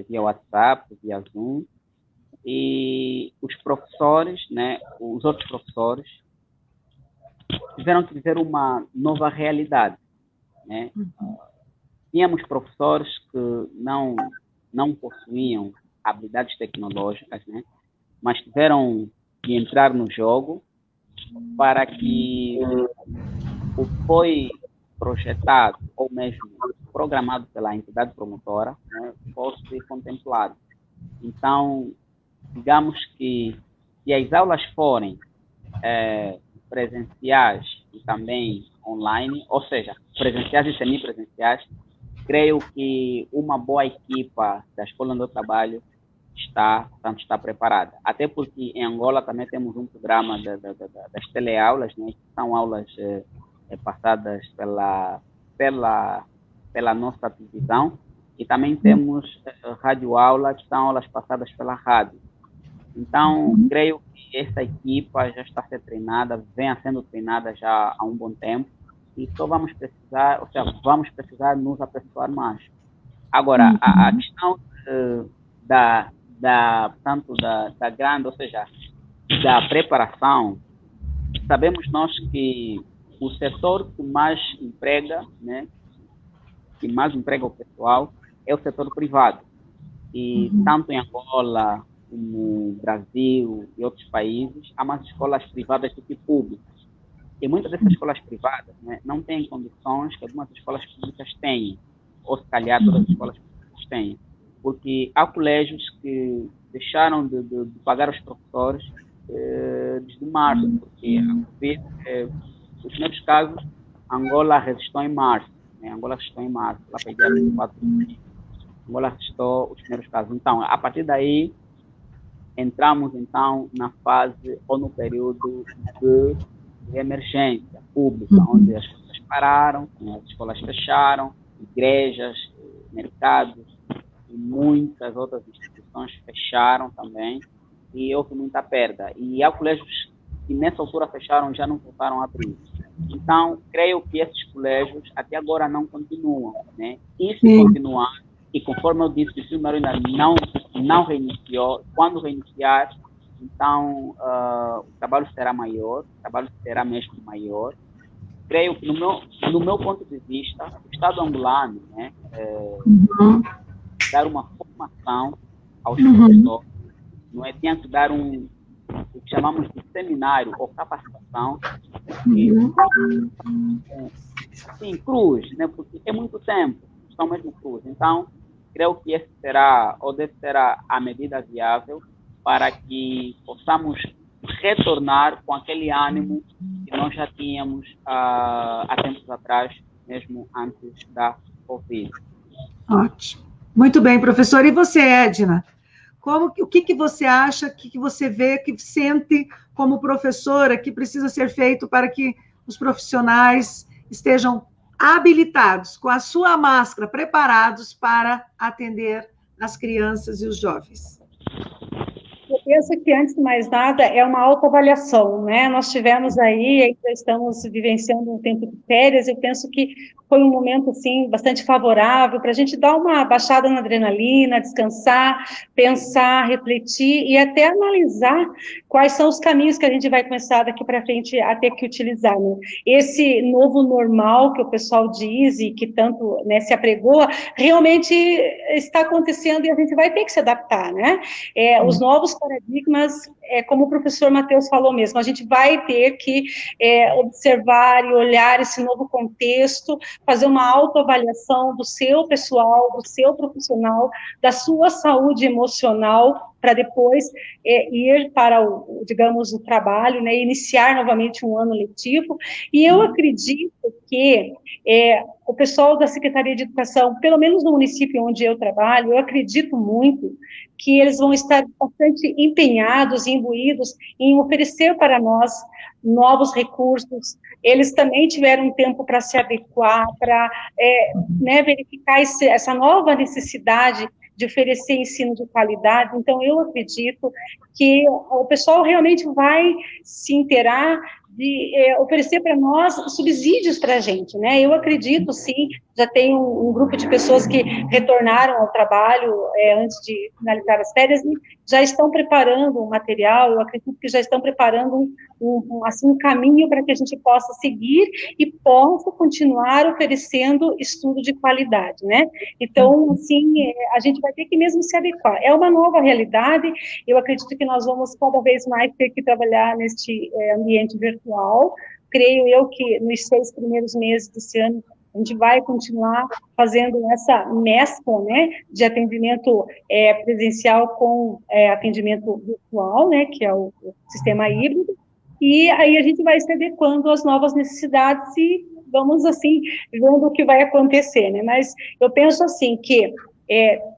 via WhatsApp, via Zoom, e os professores, né, os outros professores, tiveram que viver uma nova realidade, né? Tínhamos professores que não possuíam habilidades tecnológicas, né, mas tiveram que entrar no jogo para que o que foi projetado ou mesmo programado pela entidade promotora, né, fosse contemplado. Então, digamos que se as aulas forem presenciais e também online, ou seja, presenciais e semipresenciais, creio que uma boa equipa da escola onde eu trabalho está preparada. Até porque em Angola também temos um programa das teleaulas, né, que são aulas passadas pela nossa televisão, e também temos radioaula, que são aulas passadas pela rádio. Então, creio que essa equipa já está sendo treinada, vem sendo treinada já há um bom tempo, e só vamos precisar, ou seja, vamos precisar nos aperfeiçoar mais. Agora, a questão tanto da grande, ou seja, da preparação, sabemos nós que o setor que mais emprega, né, que mais emprega o pessoal, é o setor privado. E tanto em Angola, como no Brasil e outros países, há mais escolas privadas do que públicas. E muitas dessas escolas privadas, né, não têm condições que algumas escolas públicas têm, ou se calhar todas as escolas públicas têm. Porque há colégios que deixaram de pagar os professores desde março, porque nos primeiros casos, Angola resistiu em março, né? Angola resistiu em março, lá para dia 24 de junho. Angola resistiu os primeiros casos. Então, a partir daí, entramos, então, na fase ou no período de emergência pública, onde as coisas pararam, as escolas fecharam, igrejas, mercados e muitas outras instituições fecharam também, e houve muita perda. E há colégios que nessa altura fecharam, já não voltaram a abrir. Então, creio que esses colégios até agora não continuam, né? E se continuar, e conforme eu disse, o ensino médio ainda não reiniciou, quando reiniciar, então o trabalho será maior, o trabalho será mesmo maior. Creio que, no meu ponto de vista, o Estado angolano, né, dar uma formação aos professores, não é? Tinha que dar o que chamamos de seminário ou capacitação, sim, cruz, né? Porque é muito tempo, estão mesmo cruz. Então, creio que esse será, ou deve ser a medida viável para que possamos retornar com aquele ânimo que nós já tínhamos há tempos atrás, mesmo antes da Covid. Ótimo. Muito bem, professor. E você, Edna? O que você acha, o que você vê, que sente como professora que precisa ser feito para que os profissionais estejam habilitados, com a sua máscara, preparados para atender as crianças e os jovens? Eu penso que, antes de mais nada, é uma autoavaliação, né? Nós tivemos aí, ainda estamos vivenciando um tempo de férias, eu penso que foi um momento, assim, bastante favorável para a gente dar uma baixada na adrenalina, descansar, pensar, refletir e até analisar quais são os caminhos que a gente vai começar daqui para frente a ter que utilizar, né? Esse novo normal que o pessoal diz e que tanto, né, se apregoa, realmente está acontecendo e a gente vai ter que se adaptar, né? Os novos paradigmas, como o professor Matheus falou mesmo, a gente vai ter que observar e olhar esse novo contexto, fazer uma autoavaliação do seu pessoal, do seu profissional, da sua saúde emocional, para depois ir para digamos, o trabalho, né, iniciar novamente um ano letivo. E eu acredito que o pessoal da Secretaria de Educação, pelo menos no município onde eu trabalho, eu acredito muito que eles vão estar bastante empenhados e imbuídos em oferecer para nós novos recursos. Eles também tiveram tempo para se adequar, para né, verificar essa nova necessidade de oferecer ensino de qualidade. Então, eu acredito que o pessoal realmente vai se inteirar de oferecer para nós subsídios para a gente, né? Eu acredito, sim, já tem um grupo de pessoas que retornaram ao trabalho antes de finalizar as férias e já estão preparando um material, eu acredito que já estão preparando um caminho para que a gente possa seguir e possa continuar oferecendo estudo de qualidade, né? Então, assim, a gente vai ter que mesmo se adequar. É uma nova realidade, eu acredito que nós vamos cada vez mais ter que trabalhar neste ambiente virtual. Creio eu que nos 6 primeiros meses desse ano a gente vai continuar fazendo essa mescla, né, de atendimento presencial com atendimento virtual, né, que é o sistema híbrido, e aí a gente vai se adequando às novas necessidades e vamos, assim, vendo o que vai acontecer, né, mas eu penso, assim, que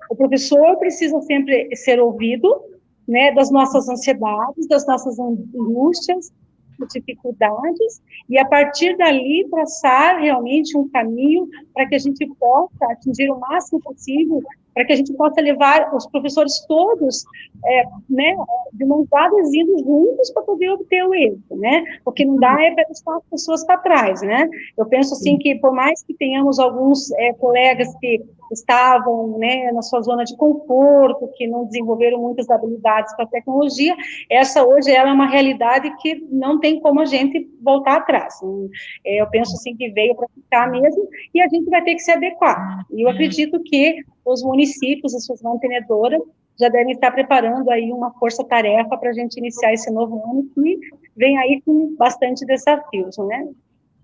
o professor precisa sempre ser ouvido, né, das nossas ansiedades, das nossas angústias, dificuldades, e a partir dali traçar realmente um caminho para que a gente possa atingir o máximo possível, para que a gente possa levar os professores todos, né, de mãos dadas, indo juntos para poder obter o êxito, né, o que não dá é para deixar as pessoas para trás, né, eu penso assim que por mais que tenhamos alguns colegas que estavam, né, na sua zona de conforto, que não desenvolveram muitas habilidades para a tecnologia, essa hoje ela é uma realidade que não tem como a gente voltar atrás. Eu penso assim que veio para ficar mesmo, e a gente vai ter que se adequar. E eu acredito que os municípios, as suas mantenedoras, já devem estar preparando aí uma força-tarefa para a gente iniciar esse novo ano, que vem aí com bastante desafios, né?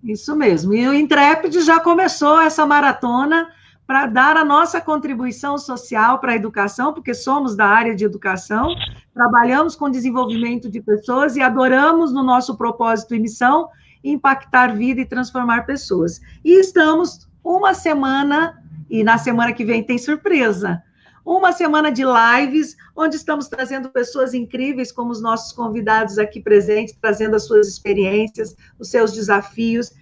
Isso mesmo. E o Intrépide já começou essa maratona para dar a nossa contribuição social para a educação, porque somos da área de educação, trabalhamos com desenvolvimento de pessoas e adoramos no nosso propósito e missão impactar vida e transformar pessoas. E estamos uma semana, e na semana que vem tem surpresa, uma semana de lives, onde estamos trazendo pessoas incríveis, como os nossos convidados aqui presentes, trazendo as suas experiências, os seus desafios,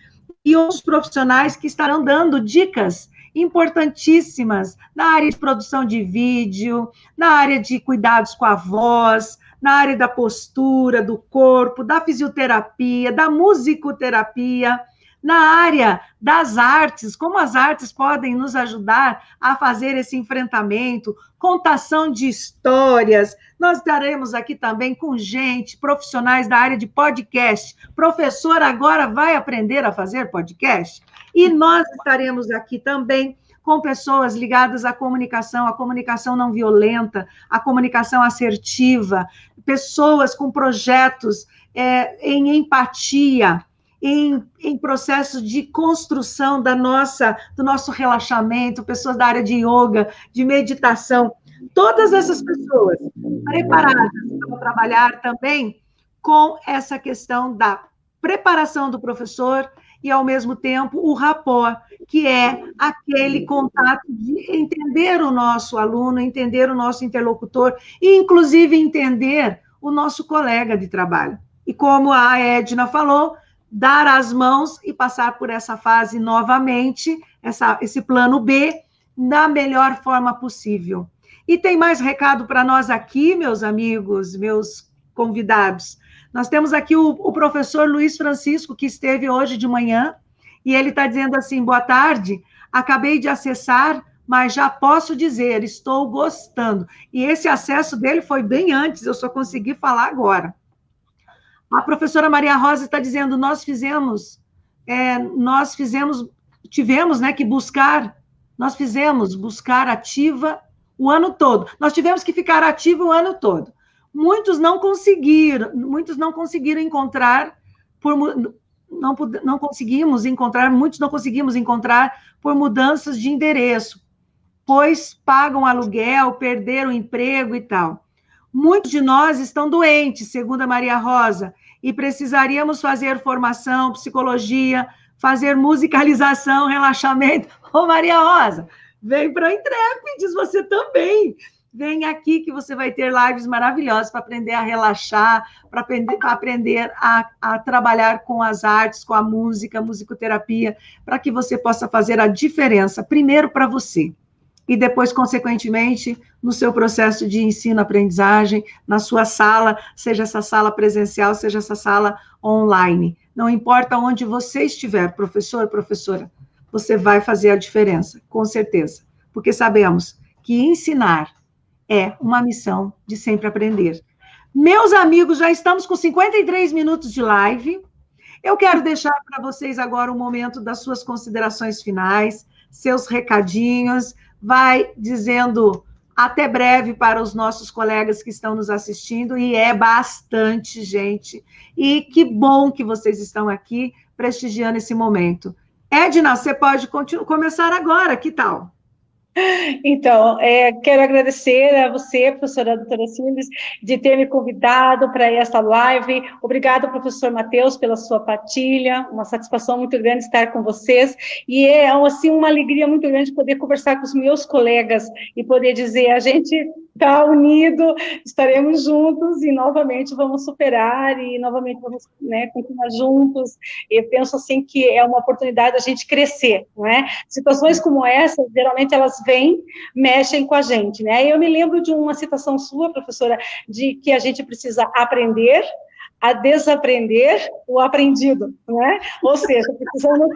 e outros profissionais que estarão dando dicas importantíssimas na área de produção de vídeo, na área de cuidados com a voz, na área da postura, do corpo, da fisioterapia, da musicoterapia, na área das artes, como as artes podem nos ajudar a fazer esse enfrentamento, contação de histórias. Nós estaremos aqui também com gente, profissionais da área de podcast. Professor agora vai aprender a fazer podcast. E nós estaremos aqui também com pessoas ligadas à comunicação não violenta, à comunicação assertiva, pessoas com projetos em empatia, em processo de construção do nosso relaxamento, pessoas da área de yoga, de meditação, todas essas pessoas preparadas para trabalhar também com essa questão da preparação do professor e, ao mesmo tempo, o rapport, que é aquele contato de entender o nosso aluno, entender o nosso interlocutor e, inclusive, entender o nosso colega de trabalho. E como a Edna falou, dar as mãos e passar por essa fase novamente, esse plano B, da melhor forma possível. E tem mais recado para nós aqui, meus amigos, meus convidados. Nós temos aqui o professor Luiz Francisco, que esteve hoje de manhã, e ele está dizendo assim, boa tarde, acabei de acessar, mas já posso dizer, estou gostando. E esse acesso dele foi bem antes, eu só consegui falar agora. A professora Maria Rosa está dizendo, tivemos, né, que buscar ativa o ano todo. Nós tivemos que ficar ativa o ano todo. Muitos não conseguiram encontrar, muitos não conseguimos encontrar por mudanças de endereço, pois pagam aluguel, perderam o emprego e tal. Muitos de nós estão doentes, segundo a Maria Rosa, e precisaríamos fazer formação, psicologia, fazer musicalização, relaxamento. Ô, Maria Rosa, vem para a Intrépides, você também. Vem aqui que você vai ter lives maravilhosas para aprender a relaxar, para aprender a trabalhar com as artes, com a música, musicoterapia, para que você possa fazer a diferença, primeiro para você, e depois, consequentemente, no seu processo de ensino-aprendizagem, na sua sala, seja essa sala presencial, seja essa sala online. Não importa onde você estiver, professor, professora, você vai fazer a diferença, com certeza. Porque sabemos que ensinar é uma missão de sempre aprender. Meus amigos, já estamos com 53 minutos de live. Eu quero deixar para vocês agora um momento das suas considerações finais, seus recadinhos, vai dizendo até breve para os nossos colegas que estão nos assistindo, e é bastante gente. E que bom que vocês estão aqui prestigiando esse momento. Edna, você pode começar agora, que tal? Então, quero agradecer a você, professora doutora Ciles, de ter me convidado para esta live. Obrigada, professor Matheus, pela sua partilha. Uma satisfação muito grande estar com vocês. E é, assim, uma alegria muito grande poder conversar com os meus colegas e poder dizer, a gente está unido, estaremos juntos e novamente vamos superar e novamente vamos, né, continuar juntos. Eu penso, assim, que é uma oportunidade da gente crescer, não é? Situações como essa, geralmente elas vêm, mexem com a gente, né? Eu me lembro de uma citação sua, professora, de que a gente precisa aprender a desaprender o aprendido, né? Ou seja, precisamos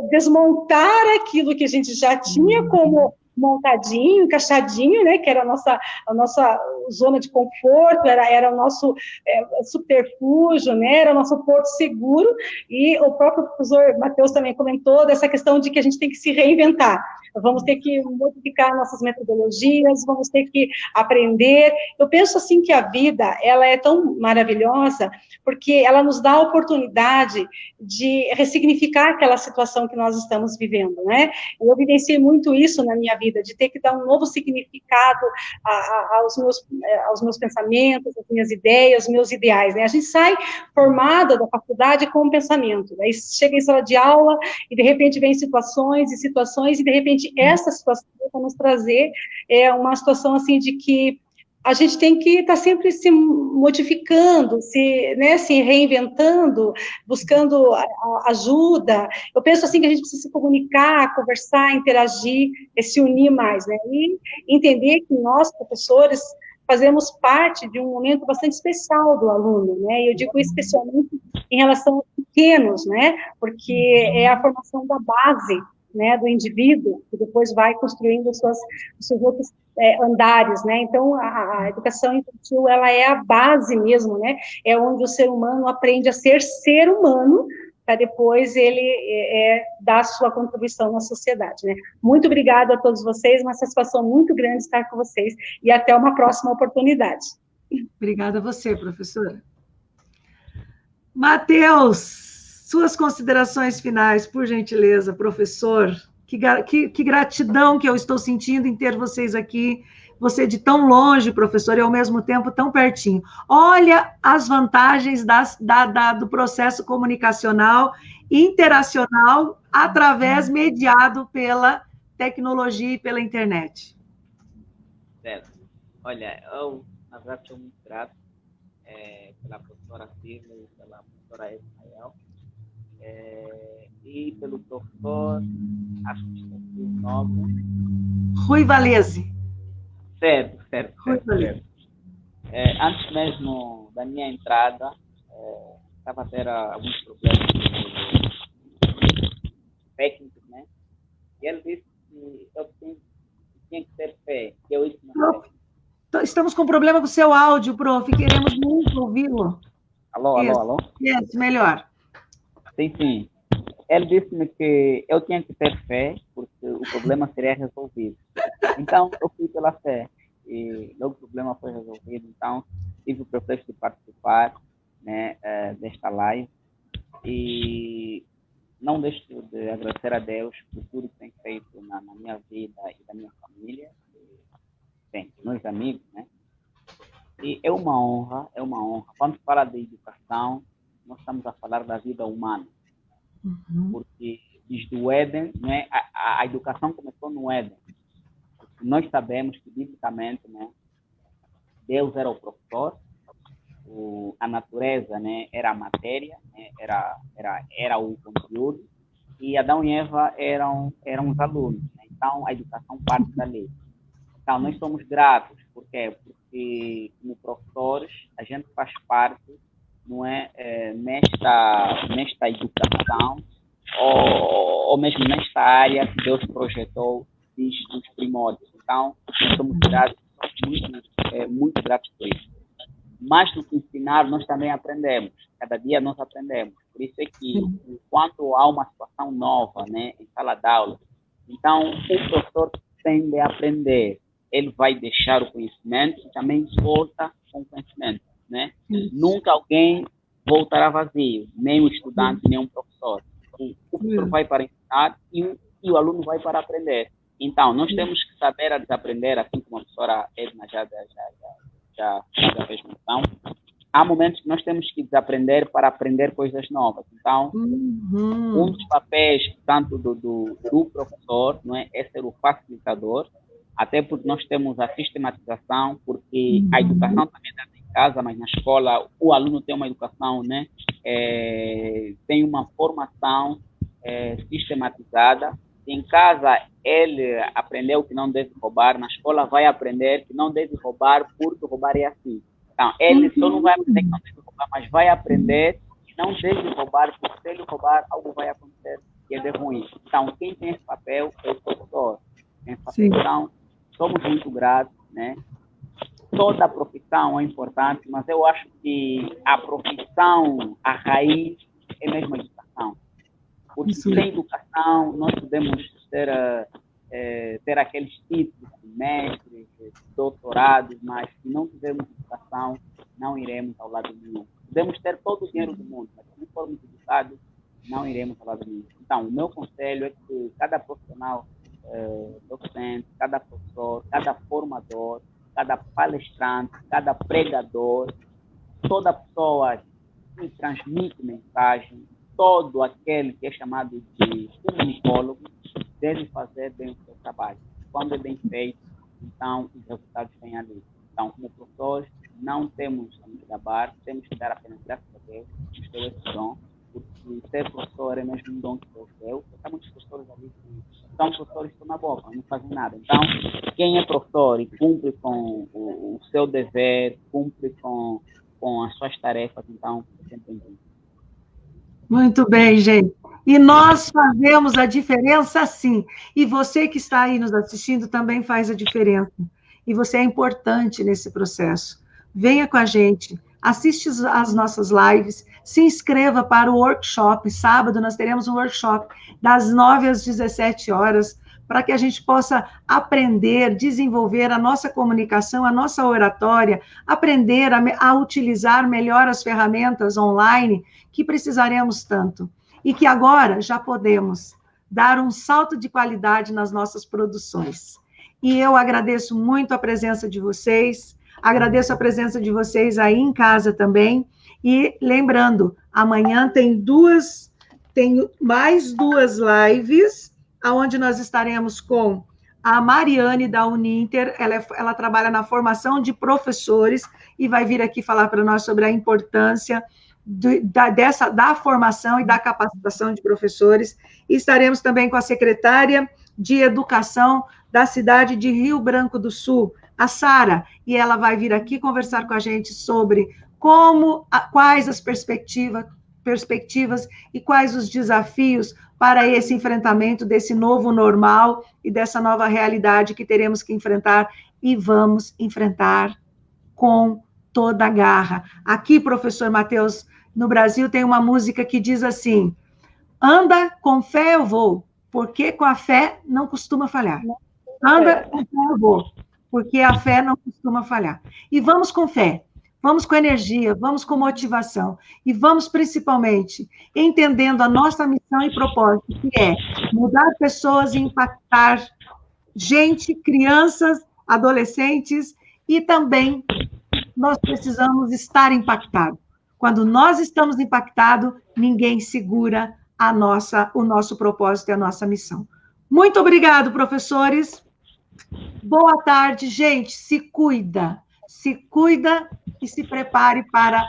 desmontar aquilo que a gente já tinha como montadinho, encaixadinho, né, que era a nossa zona de conforto, era o nosso subterfúgio, né, era o nosso porto seguro, e o próprio professor Matheus também comentou dessa questão de que a gente tem que se reinventar, vamos ter que modificar nossas metodologias, vamos ter que aprender. Eu penso, assim, que a vida, ela é tão maravilhosa, porque ela nos dá a oportunidade de ressignificar aquela situação que nós estamos vivendo, né? Eu evidenciei muito isso na minha vida, de ter que dar um novo significado aos meus pensamentos, às minhas ideias, aos meus ideais, né? A gente sai formada da faculdade com um pensamento, aí chega em sala de aula e, de repente, vem situações, e, de repente, essa situação vai nos trazer uma situação, assim, de que a gente tem que estar sempre se modificando, se reinventando, buscando ajuda. Eu penso, assim, que a gente precisa se comunicar, conversar, interagir, se unir mais, né? E entender que nós, professores, fazemos parte de um momento bastante especial do aluno, né? E eu digo especialmente em relação aos pequenos, né? Porque é a formação da base, né, do indivíduo, que depois vai construindo os seus outros andares, né? Então, a educação infantil, ela é a base mesmo, né? É onde o ser humano aprende a ser humano, para depois ele dar a sua contribuição na sociedade, né? Muito obrigada a todos vocês, uma satisfação muito grande estar com vocês, e até uma próxima oportunidade. Obrigada a você, professora. Matheus, suas considerações finais, por gentileza, professor. Que gratidão que eu estou sentindo em ter vocês aqui, você de tão longe, professor, e ao mesmo tempo tão pertinho. Olha as vantagens do processo comunicacional, interacional, mediado pela tecnologia e pela internet. Certo. Olha, eu, na verdade, sou muito grato pela professora Silvia e pela professora Ismael, e pelo professor, acho que esqueci o nome. Rui Valese. Certo. Rui Valese. Antes mesmo da minha entrada, estava a ter alguns problemas técnicos, né? E ele disse que eu tinha que ter fé, que eu isso não sei. Estamos com problema com o seu áudio, prof. Queremos muito ouvi-lo. Alô? Isso, melhor. Sim. Ele disse-me que eu tinha que ter fé, porque o problema seria resolvido. Então, eu fui pela fé. E logo o problema foi resolvido. Então, tive o privilégio de participar, né, desta live. E não deixo de agradecer a Deus por tudo que tem feito na minha vida e da minha família. Bem, meus amigos, né? E é uma honra. Quando se fala de educação, nós estamos a falar da vida humana. Porque desde o Éden, né, a educação começou no Éden. Porque nós sabemos que, biblicamente, né, Deus era o professor, a natureza, né, era a matéria, né, era o conteúdo, e Adão e Eva eram os alunos. Né? Então, a educação parte dali. Então, nós somos gratos. Por quê? Porque, como professores, a gente faz parte, não é, nesta educação, ou mesmo nesta área que Deus projetou desde os primórdios. Então, nós somos gratos, muito gratos por isso. Mais do que ensinar, nós também aprendemos. Cada dia nós aprendemos. Por isso é que, quando há uma situação nova, né, em sala de aula, então, o professor tende a aprender. Ele vai deixar o conhecimento e também volta com o conhecimento, né? Nunca alguém voltará vazio, nem o estudante, nem o professor. O professor vai para ensinar e o aluno vai para aprender. Então, nós temos que saber a desaprender, assim como a professora Edna já fez menção. Há momentos que nós temos que desaprender para aprender coisas novas. Então, um dos papéis, tanto do professor, não é ser o facilitador, até porque nós temos a sistematização, porque a educação também é dada em casa, mas na escola o aluno tem uma educação, né, tem uma formação sistematizada. Em casa ele aprendeu que não deve roubar, na escola vai aprender que não deve roubar porque roubar é assim. Então, ele só não vai aprender que não deve roubar, mas vai aprender que não deve roubar, porque se ele roubar, algo vai acontecer que é de ruim. Então, quem tem esse papel é o professor. Então, somos muito gratos, né? Toda a profissão é importante, mas eu acho que a profissão, a raiz, é mesmo a educação. Porque sem educação, nós podemos ter aqueles títulos de mestres, de doutorados, mas se não tivermos educação, não iremos ao lado nenhum. Podemos ter todo o dinheiro do mundo, mas se não formos educados, não iremos ao lado nenhum. Então, o meu conselho é que cada profissional docente, cada professor, cada formador, cada palestrante, cada pregador, toda pessoa que transmite mensagem, todo aquele que é chamado de comunicólogo deve fazer bem o seu trabalho. Quando é bem feito, então os resultados vêm ali. Então, como professores, não temos a nos gabar, temos que dar apenas graças a Deus, nos deu esse dom, porque ser professor é mesmo um dom que Deus deu. Há muitos professores ali que são professores que estão na boca, não fazem nada. Então, quem é professor e cumpre com o seu dever, cumpre com as suas tarefas, então, é sempre bem-vindo. Muito bem, gente. E nós fazemos a diferença, sim. E você que está aí nos assistindo também faz a diferença. E você é importante nesse processo. Venha com a gente, assiste as nossas lives, se inscreva para o workshop. Sábado nós teremos um workshop das 9 às 17 horas, para que a gente possa aprender, desenvolver a nossa comunicação, a nossa oratória, aprender a utilizar melhor as ferramentas online que precisaremos tanto. E que agora já podemos dar um salto de qualidade nas nossas produções. e eu agradeço muito a presença de vocês, agradeço a presença de vocês aí em casa também, e lembrando, amanhã tem mais 2 lives, onde nós estaremos com a Mariane da Uninter, ela trabalha na formação de professores, e vai vir aqui falar para nós sobre a importância da formação e da capacitação de professores. E estaremos também com a secretária de Educação da cidade de Rio Branco do Sul, a Sara, e ela vai vir aqui conversar com a gente sobre quais as perspectivas e quais os desafios para esse enfrentamento desse novo normal e dessa nova realidade que teremos que enfrentar, e vamos enfrentar com toda a garra. Aqui, professor Matheus, no Brasil tem uma música que diz assim: anda com fé eu vou, porque com a fé não costuma falhar. Anda com fé eu vou, porque a fé não costuma falhar. E vamos com fé, vamos com energia, vamos com motivação, e vamos principalmente entendendo a nossa missão e propósito, que é mudar pessoas e impactar gente, crianças, adolescentes, e também nós precisamos estar impactados. Quando nós estamos impactados, ninguém segura o nosso propósito e a nossa missão. Muito obrigado, professores. Boa tarde, gente. Se cuida e se prepare para...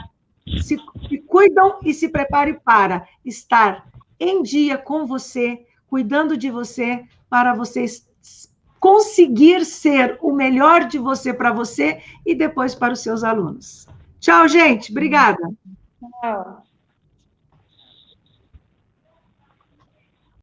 Se cuidam e se prepare para estar em dia com você, cuidando de você, para vocês conseguir ser o melhor de você para você e depois para os seus alunos. Tchau, gente. Obrigada. Tchau.